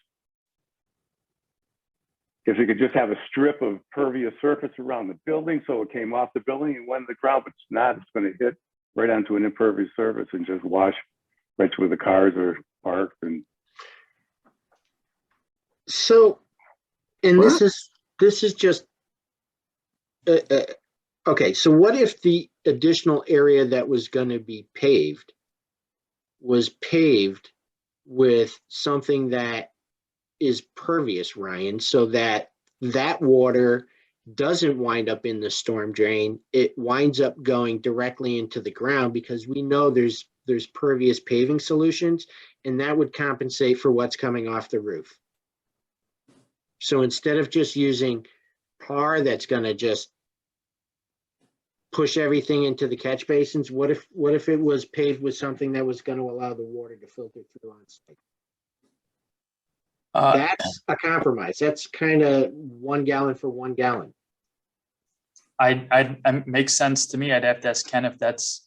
if they could just have a strip of pervious surface around the building so it came off the building and went to the ground, but it's not, it's going to hit right onto an impervious surface and just wash right to where the cars are parked. And so, and this is just, okay, so what if the additional area that was going to be paved was paved with something that is pervious, Ryan, so that that water doesn't wind up in the storm drain. It winds up going directly into the ground because we know there's pervious paving solutions, and that would compensate for what's coming off the roof. So instead of just using par that's going to just push everything into the catch basins, what if it was paved with something that was going to allow the water to filter through on site? That's a compromise. That's kind of 1 gallon for 1 gallon. I makes sense to me. I'd have to ask Ken if that's,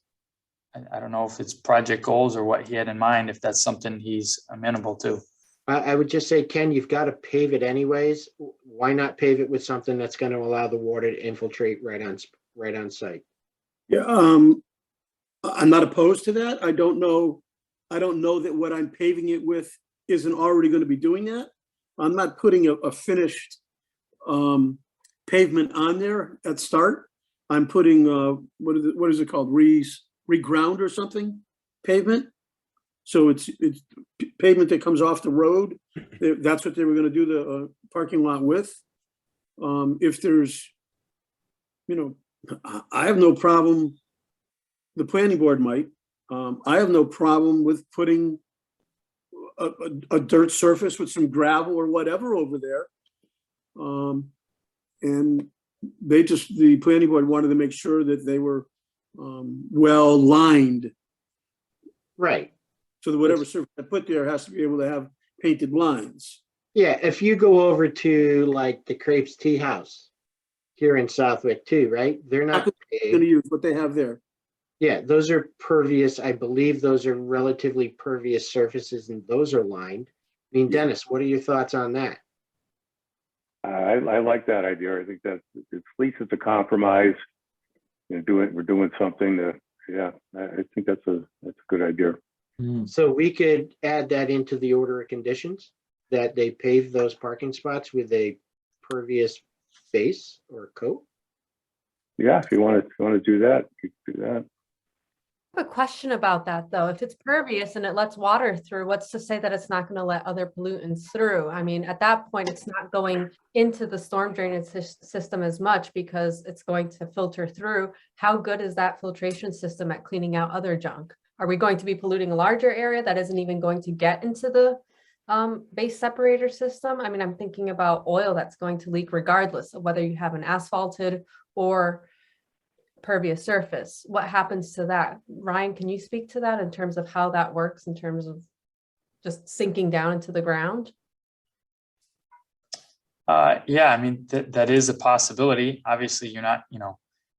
I don't know if it's project goals or what he had in mind, if that's something he's amenable to. I would just say, Ken, you've got to pave it anyways. Why not pave it with something that's going to allow the water to infiltrate right on site? Yeah, I'm not opposed to that. I don't know that what I'm paving it with isn't already going to be doing that. I'm not putting a finished pavement on there at start. I'm putting what is it called? Reground or something pavement. So it's pavement that comes off the road. That's what they were going to do the parking lot with. If there's, you know, I have no problem. The planning board might. I have no problem with putting a dirt surface with some gravel or whatever over there. And the planning board wanted to make sure that they were well lined. Right. So that whatever surface I put there has to be able to have painted lines. Yeah, if you go over to like the Crepes Tea House here in Southwick too, right? They're not going to use what they have there. Yeah, those are pervious. I believe those are relatively pervious surfaces, and those are lined. I mean, Dennis, what are your thoughts on that? I like that idea. I think that at least it's a compromise. You know, we're doing something that, yeah, I think that's a good idea. So we could add that into the order of conditions, that they pave those parking spots with a pervious base or coat. Yeah, if you want to do that, you can do that. I have a question about that, though. If it's pervious and it lets water through, what's to say that it's not going to let other pollutants through? I mean, at that point, it's not going into the storm drainage system as much because it's going to filter through. How good is that filtration system at cleaning out other junk? Are we going to be polluting a larger area that isn't even going to get into the base separator system? I mean, I'm thinking about oil that's going to leak regardless of whether you have an asphalted or pervious surface. What happens to that? Ryan, can you speak to that in terms of how that works in terms of just sinking down into the ground? Yeah, I mean, that is a possibility. Obviously, you're not,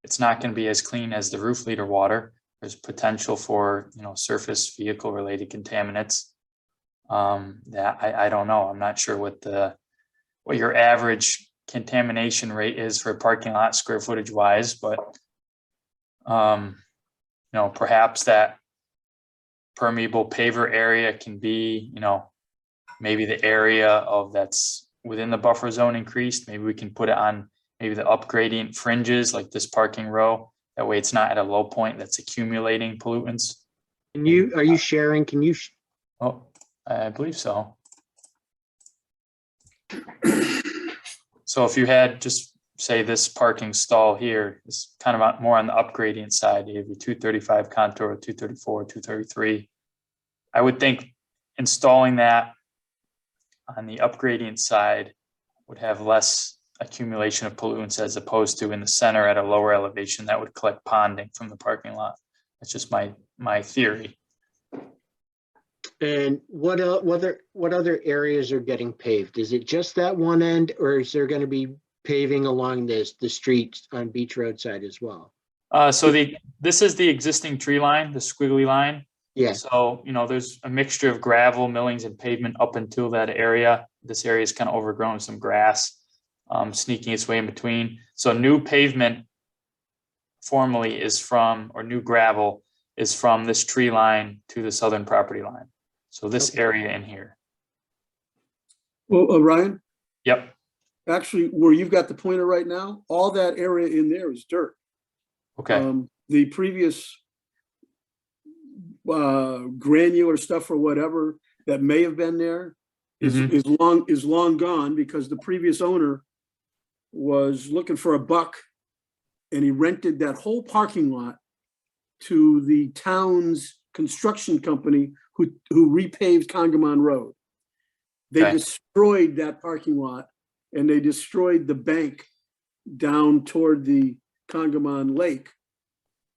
it's not going to be as clean as the roof leader water. There's potential for, surface vehicle related contaminants. That I don't know. I'm not sure what your average contamination rate is for a parking lot square footage wise, but perhaps that permeable paver area can be, maybe the area of that's within the buffer zone increased. Maybe we can put it on maybe the upgradient fringes like this parking row. That way it's not at a low point that's accumulating pollutants. Are you sharing? Oh, I believe so. So if you had just say this parking stall here is kind of more on the upgradient side, you have your 235 contour, 234, 233. I would think installing that on the upgradient side would have less accumulation of pollutants as opposed to in the center at a lower elevation that would collect ponding from the parking lot. That's just my theory. And what other areas are getting paved? Is it just that one end, or is there going to be paving along the streets on Beach Road side as well? So this is the existing tree line, the squiggly line. Yeah. So, there's a mixture of gravel, millings, and pavement up until that area. This area is kind of overgrown with some grass sneaking its way in between. So new pavement formally is from, or new gravel is from this tree line to the southern property line. So this area in here. Well, Ryan, Yep. actually, where you've got the pointer right now, all that area in there is dirt. Okay. The previous granular stuff or whatever that may have been there is long gone, because the previous owner was looking for a buck and he rented that whole parking lot to the town's construction company who repaved Congamon Road. They destroyed that parking lot and they destroyed the bank down toward the Congamon Lake,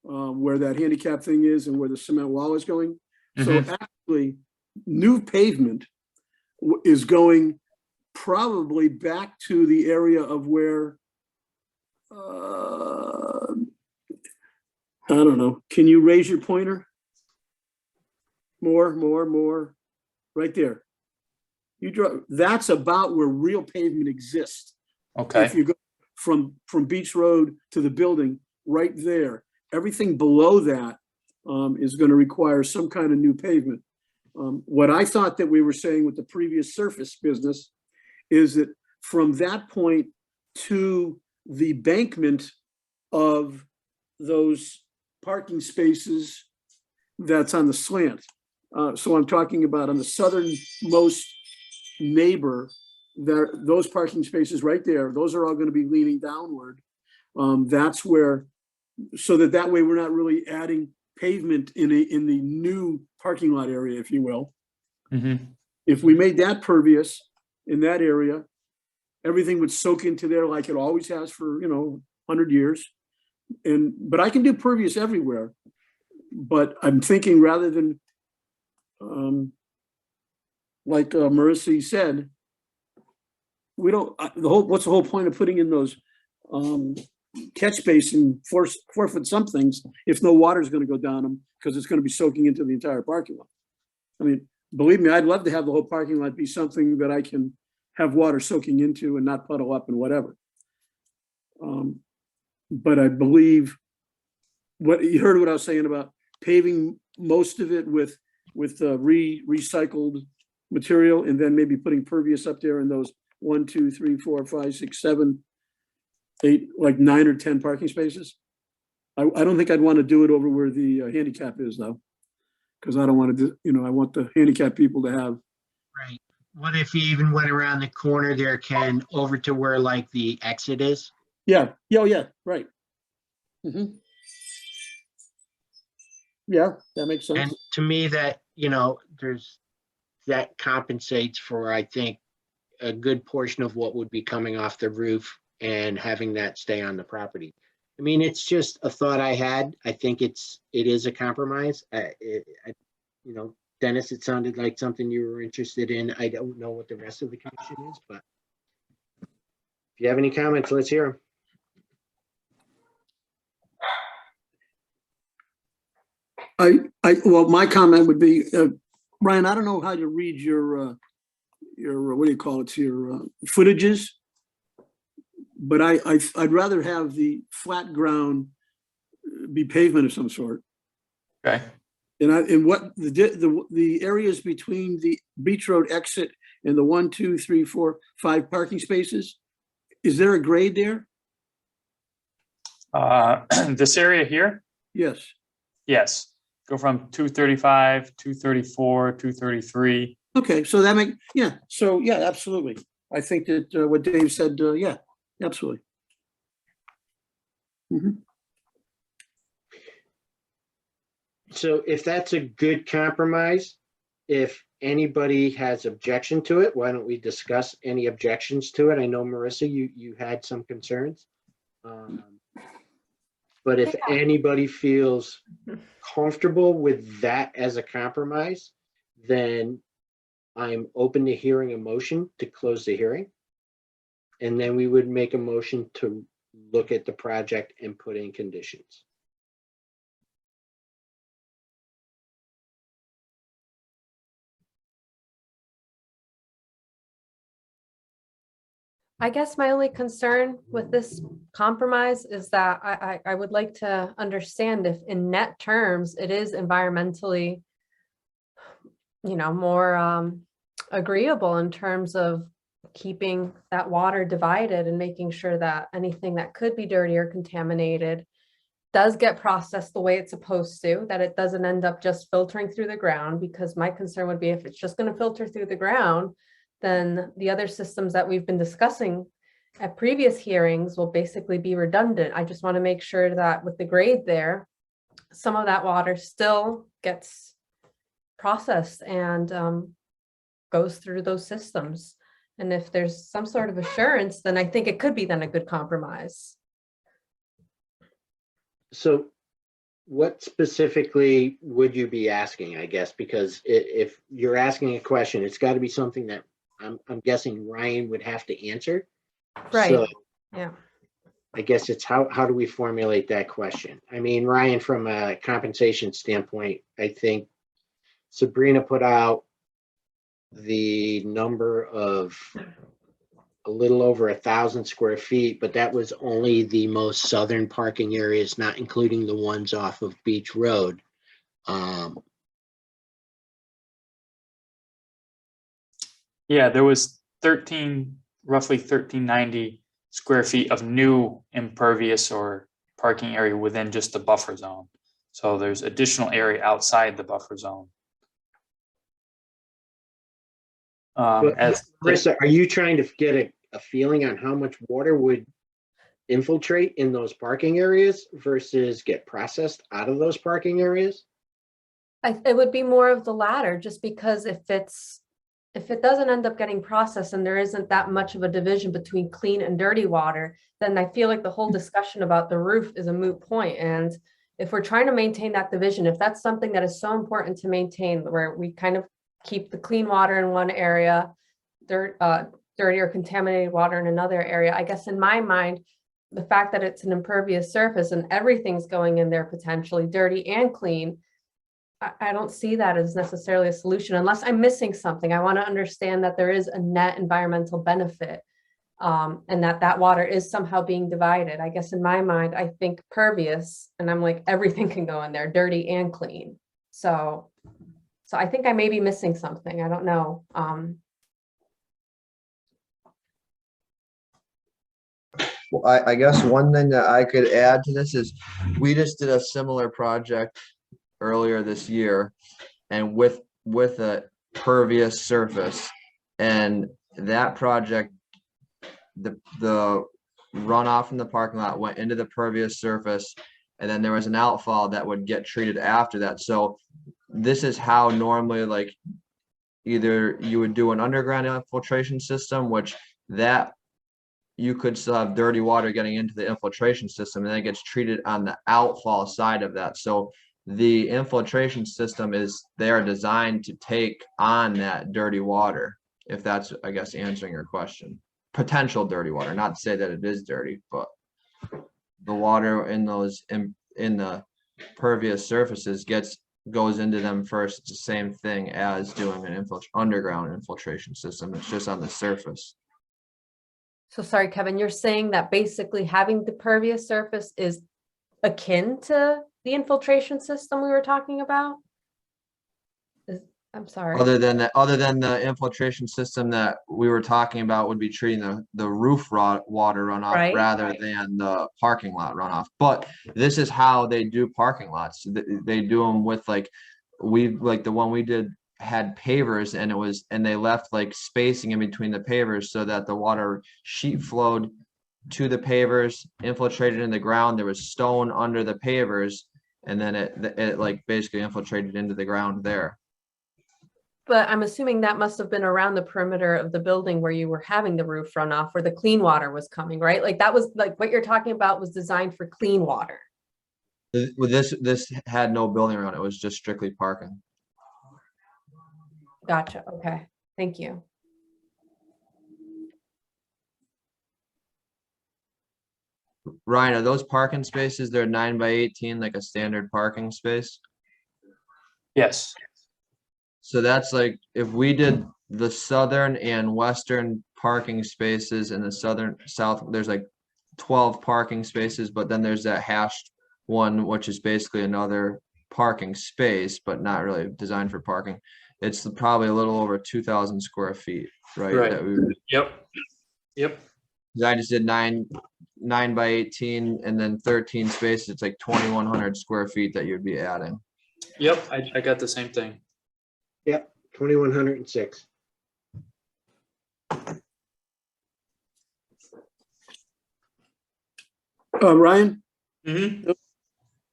where that handicap thing is and where the cement wall is going. So actually, new pavement is going probably back to the area of where, I don't know. Can you raise your pointer? More. Right there. That's about where real pavement exists. Okay. If you go from Beach Road to the building, right there, everything below that is going to require some kind of new pavement. What I thought that we were saying with the previous surface business is that from that point to the bankment of those parking spaces that's on the slant. So I'm talking about on the southernmost neighbor, those parking spaces right there, those are all going to be leaning downward. That's where, so that way we're not really adding pavement in the new parking lot area, if you will. If we made that pervious in that area, everything would soak into there like it always has for 100 years. But I can do pervious everywhere. But I'm thinking rather than like Marissa said, we don't. What's the whole point of putting in those catch basin 4-foot somethings if no water is going to go down them, because it's going to be soaking into the entire parking lot? I mean, believe me, I'd love to have the whole parking lot be something that I can have water soaking into and not puddle up and whatever. But I believe you heard what I was saying about paving most of it with recycled material, and then maybe putting pervious up there in those 1, 2, 3, 4, 5, 6, 7, 8, like 9 or 10 parking spaces. I don't think I'd want to do it over where the handicap is though. Because I don't want to do, you know, I want the handicapped people to have. Right. What if you even went around the corner there, Ken, over to where like the exit is? Yeah, yeah, oh, yeah, right. Mhm. Yeah, that makes And sense. to me that, you know, that compensates for, I think, a good portion of what would be coming off the roof and having that stay on the property. I mean, it's just a thought I had. I think it is a compromise. You know, Dennis, it sounded like something you were interested in. I don't know what the rest of the commission is, but if you have any comments, let's hear them. Well, my comment would be, Ryan, I don't know how to read your, what do you call it, your footages. But I'd rather have the flat ground be pavement of some sort. Okay. And what the areas between the Beach Road exit and the 1, 2, 3, 4, 5 parking spaces, is there a grade there? This area here? Yes. Yes. Go from 235, 234, 233. Okay, so that so yeah, absolutely. I think that what Dave said, yeah, absolutely. Mhm. So if that's a good compromise, if anybody has objection to it, why don't we discuss any objections to it? I know, Marissa, you had some concerns. But if anybody feels comfortable with that as a compromise, then I'm open to hearing a motion to close the hearing. And then we would make a motion to look at the project and put in conditions. I guess my only concern with this compromise is that I would like to understand if in net terms, it is environmentally, you know, more agreeable in terms of keeping that water divided and making sure that anything that could be dirty or contaminated does get processed the way it's supposed to, that it doesn't end up just filtering through the ground, because my concern would be if it's just going to filter through the ground, then the other systems that we've been discussing at previous hearings will basically be redundant. I just want to make sure that with the grade there, some of that water still gets processed and goes through those systems. And if there's some sort of assurance, then I think it could be then a good compromise. So what specifically would you be asking, I guess? Because if you're asking a question, it's got to be something that I'm guessing Ryan would have to answer. Right. So yeah. I guess it's how do we formulate that question? I mean, Ryan, from a compensation standpoint, I think Sabrina put out the number of a little over 1,000 square feet, but that was only the most southern parking areas, not including the ones off of Beach Road. Yeah, there was roughly 1390 square feet of new impervious or parking area within just the buffer zone. So there's additional area outside the buffer zone. Marissa, are you trying to get a feeling on how much water would infiltrate in those parking areas versus get processed out of those parking areas? It would be more of the latter, just because if it doesn't end up getting processed and there isn't that much of a division between clean and dirty water, then I feel like the whole discussion about the roof is a moot point. And if we're trying to maintain that division, if that's something that is so important to maintain, where we kind of keep the clean water in one area, dirty or contaminated water in another area, I guess in my mind, the fact that it's an impervious surface and everything's going in there potentially dirty and clean, I don't see that as necessarily a solution unless I'm missing something. I want to understand that there is a net environmental benefit and that water is somehow being divided. I guess in my mind, I think pervious, and I'm like, everything can go in there, dirty and clean. So I think I may be missing something. I don't know. Well, I guess one thing that I could add to this is we just did a similar project earlier this year and with a pervious surface. And that project, the runoff from the parking lot went into the pervious surface, and then there was an outfall that would get treated after that. So this is how normally, like, either you would do an underground infiltration system, which that you could still have dirty water getting into the infiltration system, and then it gets treated on the outfall side of that. So the infiltration system they are designed to take on that dirty water, if that's, I guess, answering your question. Potential dirty water, not to say that it is dirty, but the water in the pervious surfaces goes into them first. It's the same thing as doing an underground infiltration system. It's just on the surface. So sorry, Kevin, you're saying that basically having the pervious surface is akin to the infiltration system we were talking about? I'm sorry. Other than the infiltration system that we were talking about would be treating the roof water runoff Right. rather than the parking lot runoff. But this is how they do parking lots. They do them with like the one we did had pavers, and they left like spacing in between the pavers so that the water sheet flowed to the pavers, infiltrated in the ground. There was stone under the pavers, and then it like basically infiltrated into the ground there. But I'm assuming that must have been around the perimeter of the building where you were having the roof runoff, where the clean water was coming, right? Like that was like what you're talking about was designed for clean water. This had no building around it. It was just strictly parking. Gotcha. Okay. Thank you. Ryan, are those parking spaces, they're 9 by 18, like a standard parking space? Yes. So that's like, if we did the southern and western parking spaces in the south, there's like 12 parking spaces, but then there's that hashed one, which is basically another parking space, but not really designed for parking. It's probably a little over 2,000 square feet, right? Right. Yep. I just did 9 by 18 and then 13 spaces. It's like 2,100 square feet that you'd be adding. Yep. I got the same thing. Yep, 2,106. Ryan, Mm-hmm.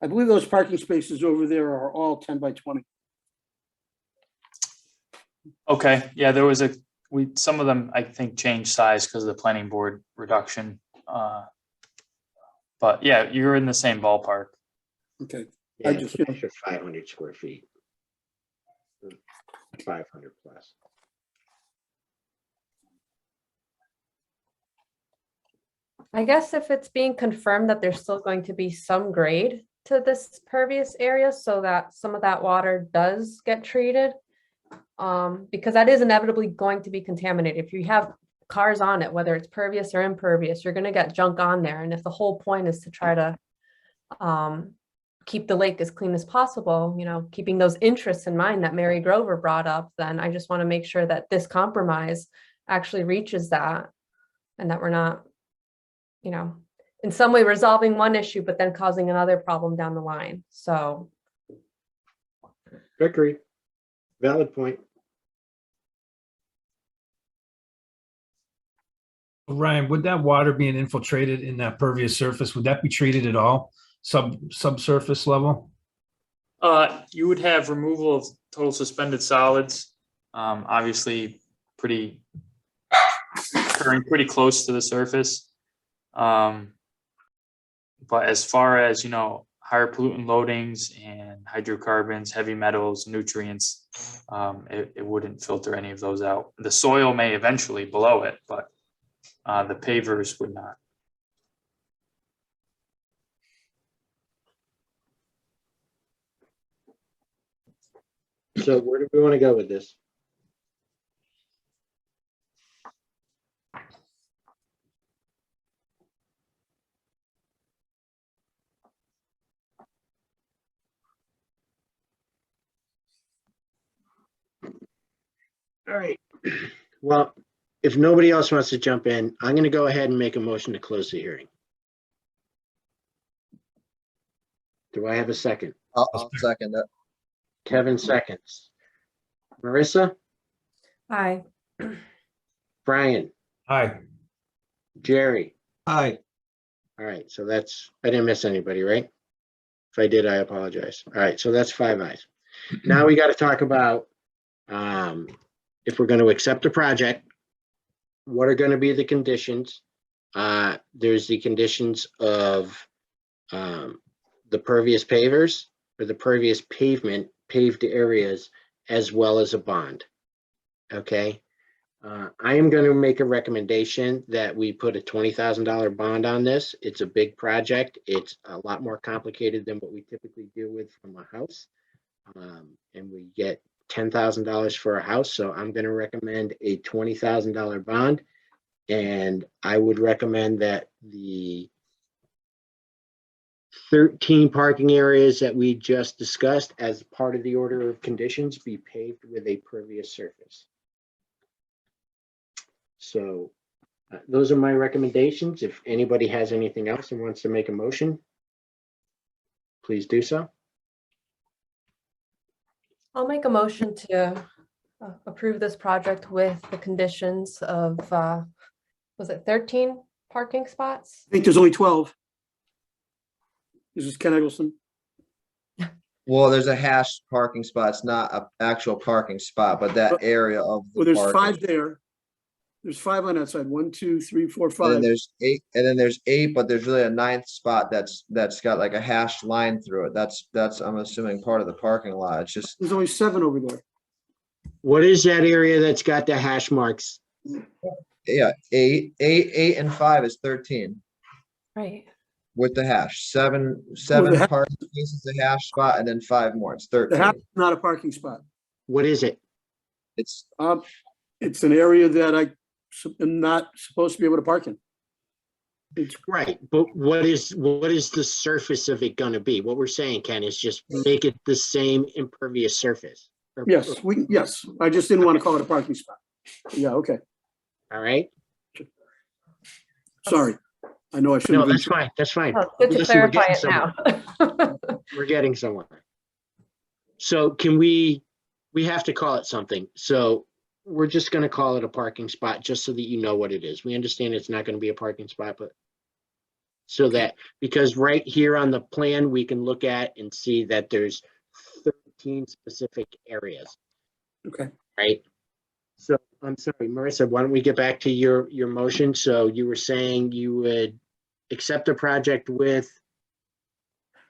I believe those parking spaces over there are all 10 by 20. Okay. Yeah, there was some of them I think changed size because of the planning board reduction. But yeah, you're in the same ballpark. Okay. Yeah, I just, it's an extra 500 square feet. 500 plus. I guess if it's being confirmed that there's still going to be some grade to this pervious area so that some of that water does get treated, because that is inevitably going to be contaminated. If you have cars on it, whether it's pervious or impervious, you're going to get junk on there. And if the whole point is to try to keep the lake as clean as possible, you know, keeping those interests in mind that Mary Grover brought up, then I just want to make sure that this compromise actually reaches that, and that we're not, you know, in some way resolving one issue, but then causing another problem down the line. So. Agree. Valid point. Ryan, would that water being infiltrated in that pervious surface, would that be treated at all? Subsurface level? You would have removal of total suspended solids. Obviously occurring pretty close to the surface. But as far as, you know, higher pollutant loadings and hydrocarbons, heavy metals, nutrients, it wouldn't filter any of those out. The soil may eventually below it, but the pavers would not. So where do we want to go with this? All right. Well, if nobody else wants to jump in, I'm going to go ahead and make a motion to close the hearing. Do I have a second? I'll second it. Kevin seconds. Marissa, Aye. Brian, Aye. Jerry. Aye. All right, so that's, I didn't miss anybody, right? If I did, I apologize. All right, so that's 5 ayes. Now we got to talk about if we're going to accept the project, what are going to be the conditions? There's the conditions of the pervious pavers or the pervious pavement, paved areas, as well as a bond. Okay. I am going to make a recommendation that we put a $20,000 bond on this. It's a big project. It's a lot more complicated than what we typically deal with from a house. And we get $10,000 for a house. So I'm going to recommend a $20,000 bond. And I would recommend that the 13 parking areas that we just discussed as part of the order of conditions be paved with a pervious surface. So those are my recommendations. If anybody has anything else and wants to make a motion, please do so. I'll make a motion to approve this project with the conditions of, was it 13 parking spots? I think there's only 12. This is Ken Eggleston. Well, there's a hash parking spot. It's not an actual parking spot, but that area of Well, the there's parking. 5 there. There's 5 on that side. 1, 2, 3, 4, And then 5. there's 8, and then there's 8, but there's really a 9th spot that's got like a hashed line through it. That's I'm assuming part of the parking lot. It's just There's only 7 over there. What is that area that's got the hash marks? yeah, 8 and 5 is 13 Right. with the hash. 7 the ha- parking spaces a hash spot, and then 5 more. It's The 13. house is not a parking spot. What is it? It's It's an area that I am not supposed to be able to park in. It's Right, but what is the surface of it gonna be? What we're saying, Ken, is just make it the same impervious surface. yes, yes. I just didn't want to call it a parking spot. Yeah, okay. All right, Sorry. I know I shouldn't no, have been. that's fine, that's fine. Oh, good to Listen, we're clarify getting it now. We're getting somewhere. So can we have to call it something. So we're just gonna call it a parking spot, just so that you know what it is. We understand it's not gonna be a parking spot, but so that, because right here on the plan, we can look at and see that there's 13 specific areas, Okay. right? So I'm sorry, Marissa, why don't we get back to your motion? So you were saying you would accept the project with,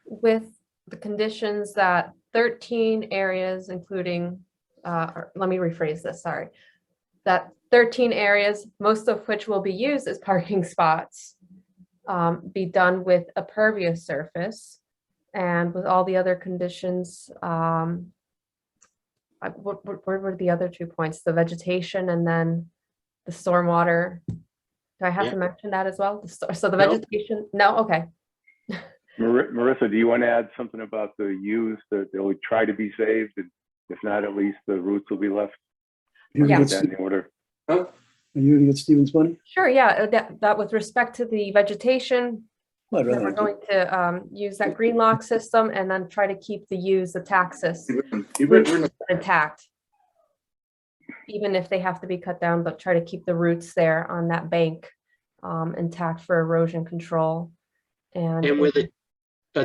With the conditions that 13 areas, including, or let me rephrase this, sorry. That 13 areas, most of which will be used as parking spots, be done with a pervious surface, and with all the other conditions, what were the other 2 points? The vegetation and then the stormwater. Do I have Yeah. to mention that as well? So the No. vegetation, no, okay. Marissa, do you want to add something about the use that they'll try to be saved? And if not, at least the roots will be left? You Yeah. gonna Is get that in the order? Are you gonna get Stephen's money? Sure, yeah, that with respect to the vegetation, I'd then rather we're not do going to use that green lock system and then try to keep the taxis it. intact. Even if they have to be cut down, but try to keep the roots there on that bank intact for erosion control. and with a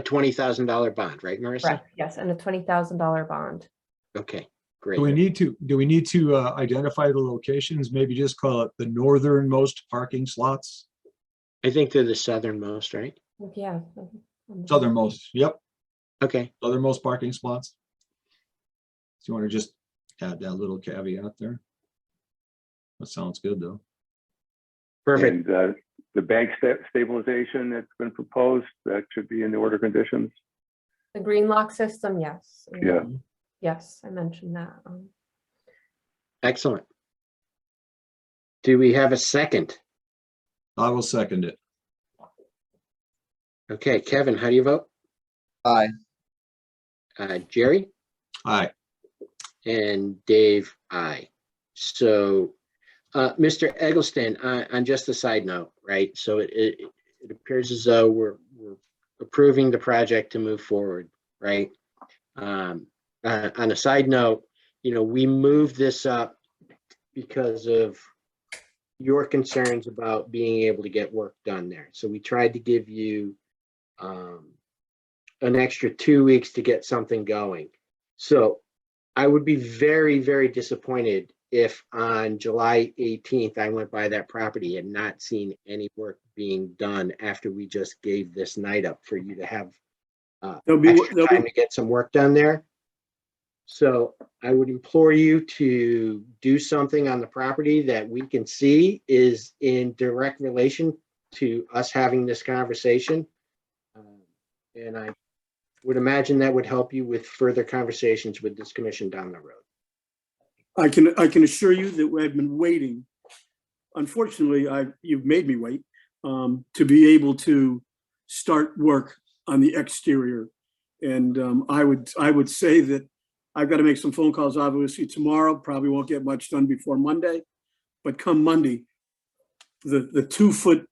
$20,000 bond, right, Marissa? Correct, yes, and a $20,000 bond. Okay, Do great. we need to identify the locations? Maybe just call it the northernmost parking slots? I think they're the southernmost, right? Yeah. Southernmost, yep, Okay, southernmost parking spots. So you want to just add that little caveat there? That sounds good, though. perfect. And the bank stabilization that's been proposed, that should be in the order conditions? The green lock system, yes. Yeah. Yes, I mentioned that. Excellent. Do we have a second? I will second it. Okay, Kevin, how do you vote? Aye. Jerry? Aye. And Dave, aye. So Mr. Eggleston, on just a side note, right? So it appears as though we're approving the project to move forward, right? On a side note, we moved this up because of your concerns about being able to get work done there. So we tried to give you an extra 2 weeks to get something going. So I would be very, very disappointed if on July 18th, I went by that property and not seen any work being done after we just gave this night up for you to have extra time to get some work done there. So I would implore you to do something on the property that we can see is in direct relation to us having this conversation. And I would imagine that would help you with further conversations with this commission down the road. I can assure you that I've been waiting. Unfortunately, you've made me wait to be able to start work on the exterior. And I would say that I've got to make some phone calls, obviously, tomorrow. Probably won't get much done before Monday. But come Monday, the 2-foot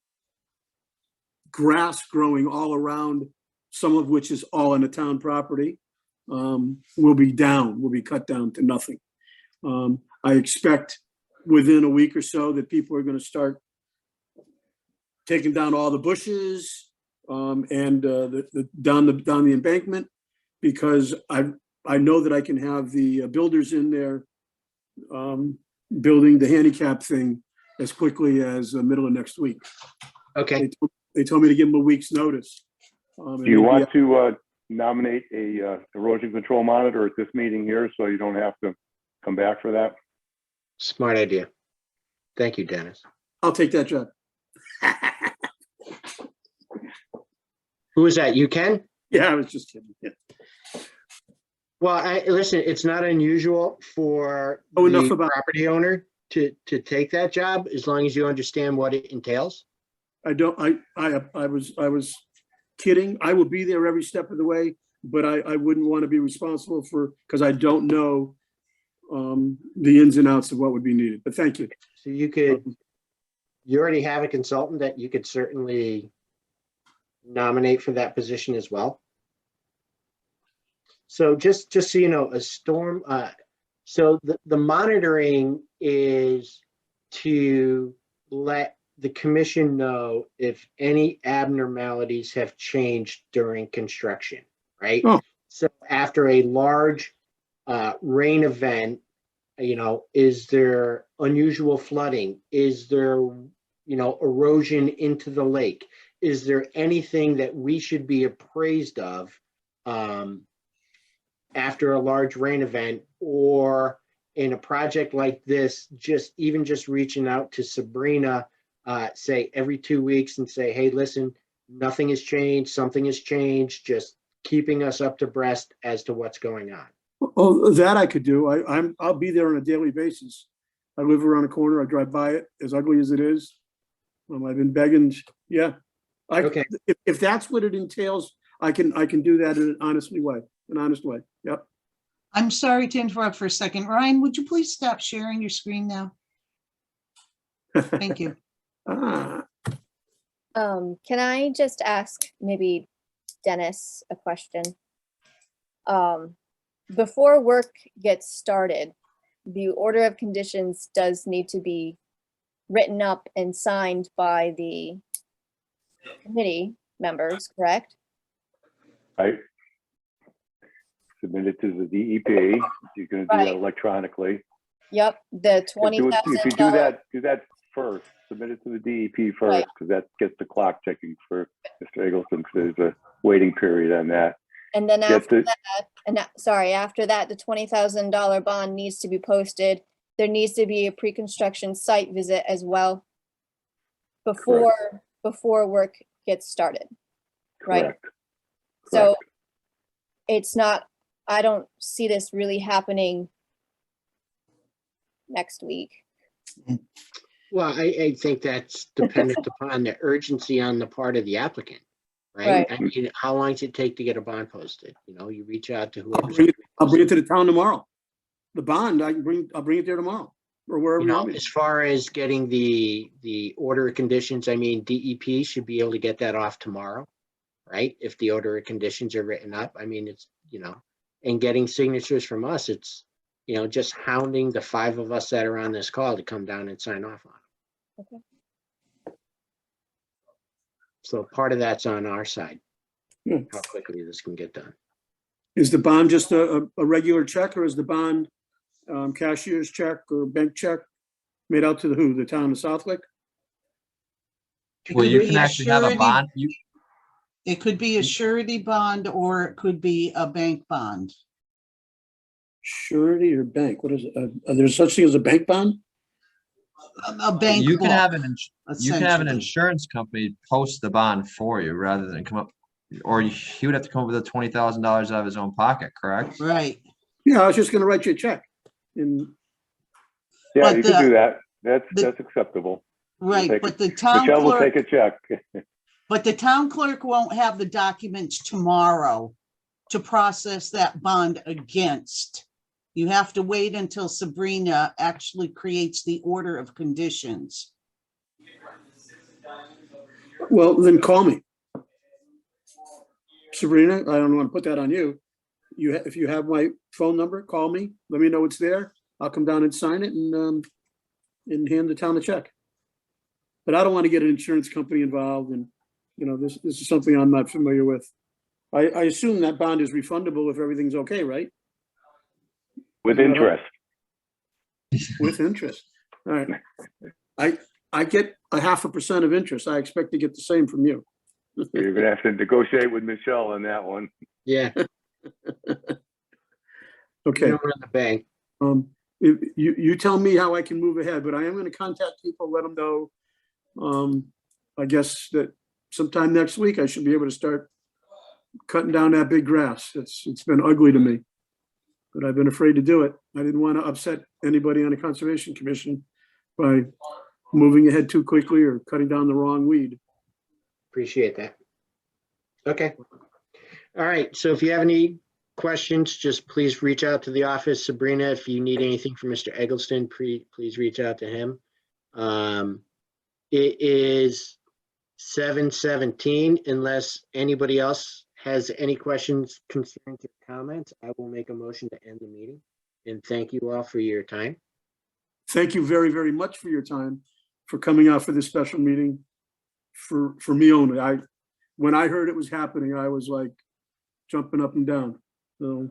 grass growing all around, some of which is all on the town property, will be cut down to nothing. I expect within a week or so that people are going to start taking down all the bushes and down the embankment, because I know that I can have the builders in there building the handicap thing as quickly as the middle of next week. Okay. They told me to give them a week's notice. Do you want to nominate a erosion control monitor at this meeting here so you don't have to come back for that? Smart idea. Thank you, Dennis. I'll take that job. Who is that? You, Ken? Yeah, I was just kidding. Yeah. Well, listen, it's not unusual for enough the about property owner to take that job, as long as you understand what it entails. I was kidding. I will be there every step of the way, but I wouldn't want to be responsible because I don't know the ins and outs of what would be needed. But thank you. So you already have a consultant that you could certainly nominate for that position as well. So just so you know, a storm, so the monitoring is to let the commission know if any abnormalities have changed during construction, right? Oh. So after a large rain event, is there unusual flooding? Is there, erosion into the lake? Is there anything that we should be appraised of after a large rain event, or in a project like this, just reaching out to Sabrina, say every 2 weeks and say, hey, listen, nothing has changed, something has changed, just keeping us up to breast as to what's going on. Oh, that I could do. I'll be there on a daily basis. I live around the corner. I drive by it, as ugly as it is. I've been begging. Yeah. Okay. If that's what it entails, I can do that in an honest way. Yep. I'm sorry to interrupt for a second. Ryan, would you please stop sharing your screen now? Thank you. Can I just ask maybe Dennis a question? Before work gets started, the order of conditions does need to be written up and signed by the committee members, correct? Right. Submit it to the DEP. You can do that electronically. Yep, the $20,000. If you do that first. Submit it to the DEP first, because that gets the clock ticking for Mr. Eggleston, because there's a waiting period on that. And then after that, the $20,000 bond needs to be posted. There needs to be a pre-construction site visit as well before work gets started, right? Correct. So it's not, I don't see this really happening next week. Well, I think that's dependent upon the urgency on the part of the applicant, right? I mean, how long does it take to get a bond posted? You reach out to whoever. I'll bring it to the town tomorrow. The bond, I'll bring it there tomorrow. or wherever You you know, want me. as far as getting the order of conditions, I mean, DEP should be able to get that off tomorrow, right? If the order of conditions are written up, I mean, it's, you know, and getting signatures from us, it's, you know, just hounding the 5 of us that are on this call to come down and sign off on it. Okay. So part of that's on our side, Yeah. how quickly this can get done. Is the bond just a regular check, or is the bond cashier's check or bank check made out to the who? The town of Southwick? It Well, could you be can a actually have a surety- bond. It could be a surety bond or it could be a bank bond. Surety or bank? What is it? There's such thing as a bank bond? A bank You can have book, you can have an essentially. insurance company post the bond for you rather than come up, or he would have to come up with the $20,000 out of his own pocket, correct? Right. Yeah, I was just gonna write you a check. And Yeah, But you can the- do that. That's the- acceptable. Right, take but the town Michelle will take clerk, a check. but the town clerk won't have the documents tomorrow to process that bond against. You have to wait until Sabrina actually creates the order of conditions. well, then call me. Sabrina, I don't want to put that on you. If you have my phone number, call me. Let me know it's there. I'll come down and sign it and hand the town a check. But I don't want to get an insurance company involved, and you know, this is something I'm not familiar with. I assume that bond is refundable if everything's okay, right? With interest. With interest. All right. I get 0.5% of interest. I expect to get the same from you. You're gonna have to negotiate with Michelle on that one. Yeah. Okay. You don't run the bank. If you tell me how I can move ahead, but I am going to contact people, let them know. I guess that sometime next week, I should be able to start cutting down that big grass. It's been ugly to me, but I've been afraid to do it. I didn't want to upset anybody on the Conservation Commission by moving ahead too quickly or cutting down the wrong weed. Appreciate that. Okay. All right. So if you have any questions, just please reach out to the office. Sabrina, if you need anything from Mr. Eggleston, please reach out to him. It is 7:17. Unless anybody else has any questions, concerns, or comments, I will make a motion to end the meeting. And thank you all for your time. Thank you very, very much for your time, for coming out for this special meeting for me only. When I heard it was happening, I was like jumping up and down. So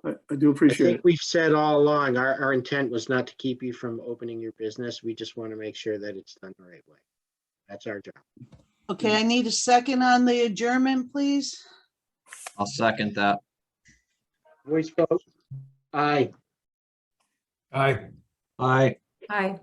I do I appreciate think it. we've said all along, our intent was not to keep you from opening your business. We just want to make sure that it's done the right way. That's our job. Okay, I need a second on the adjournment, please. I'll second that. Voice vote. Aye. Aye. Aye. Hi.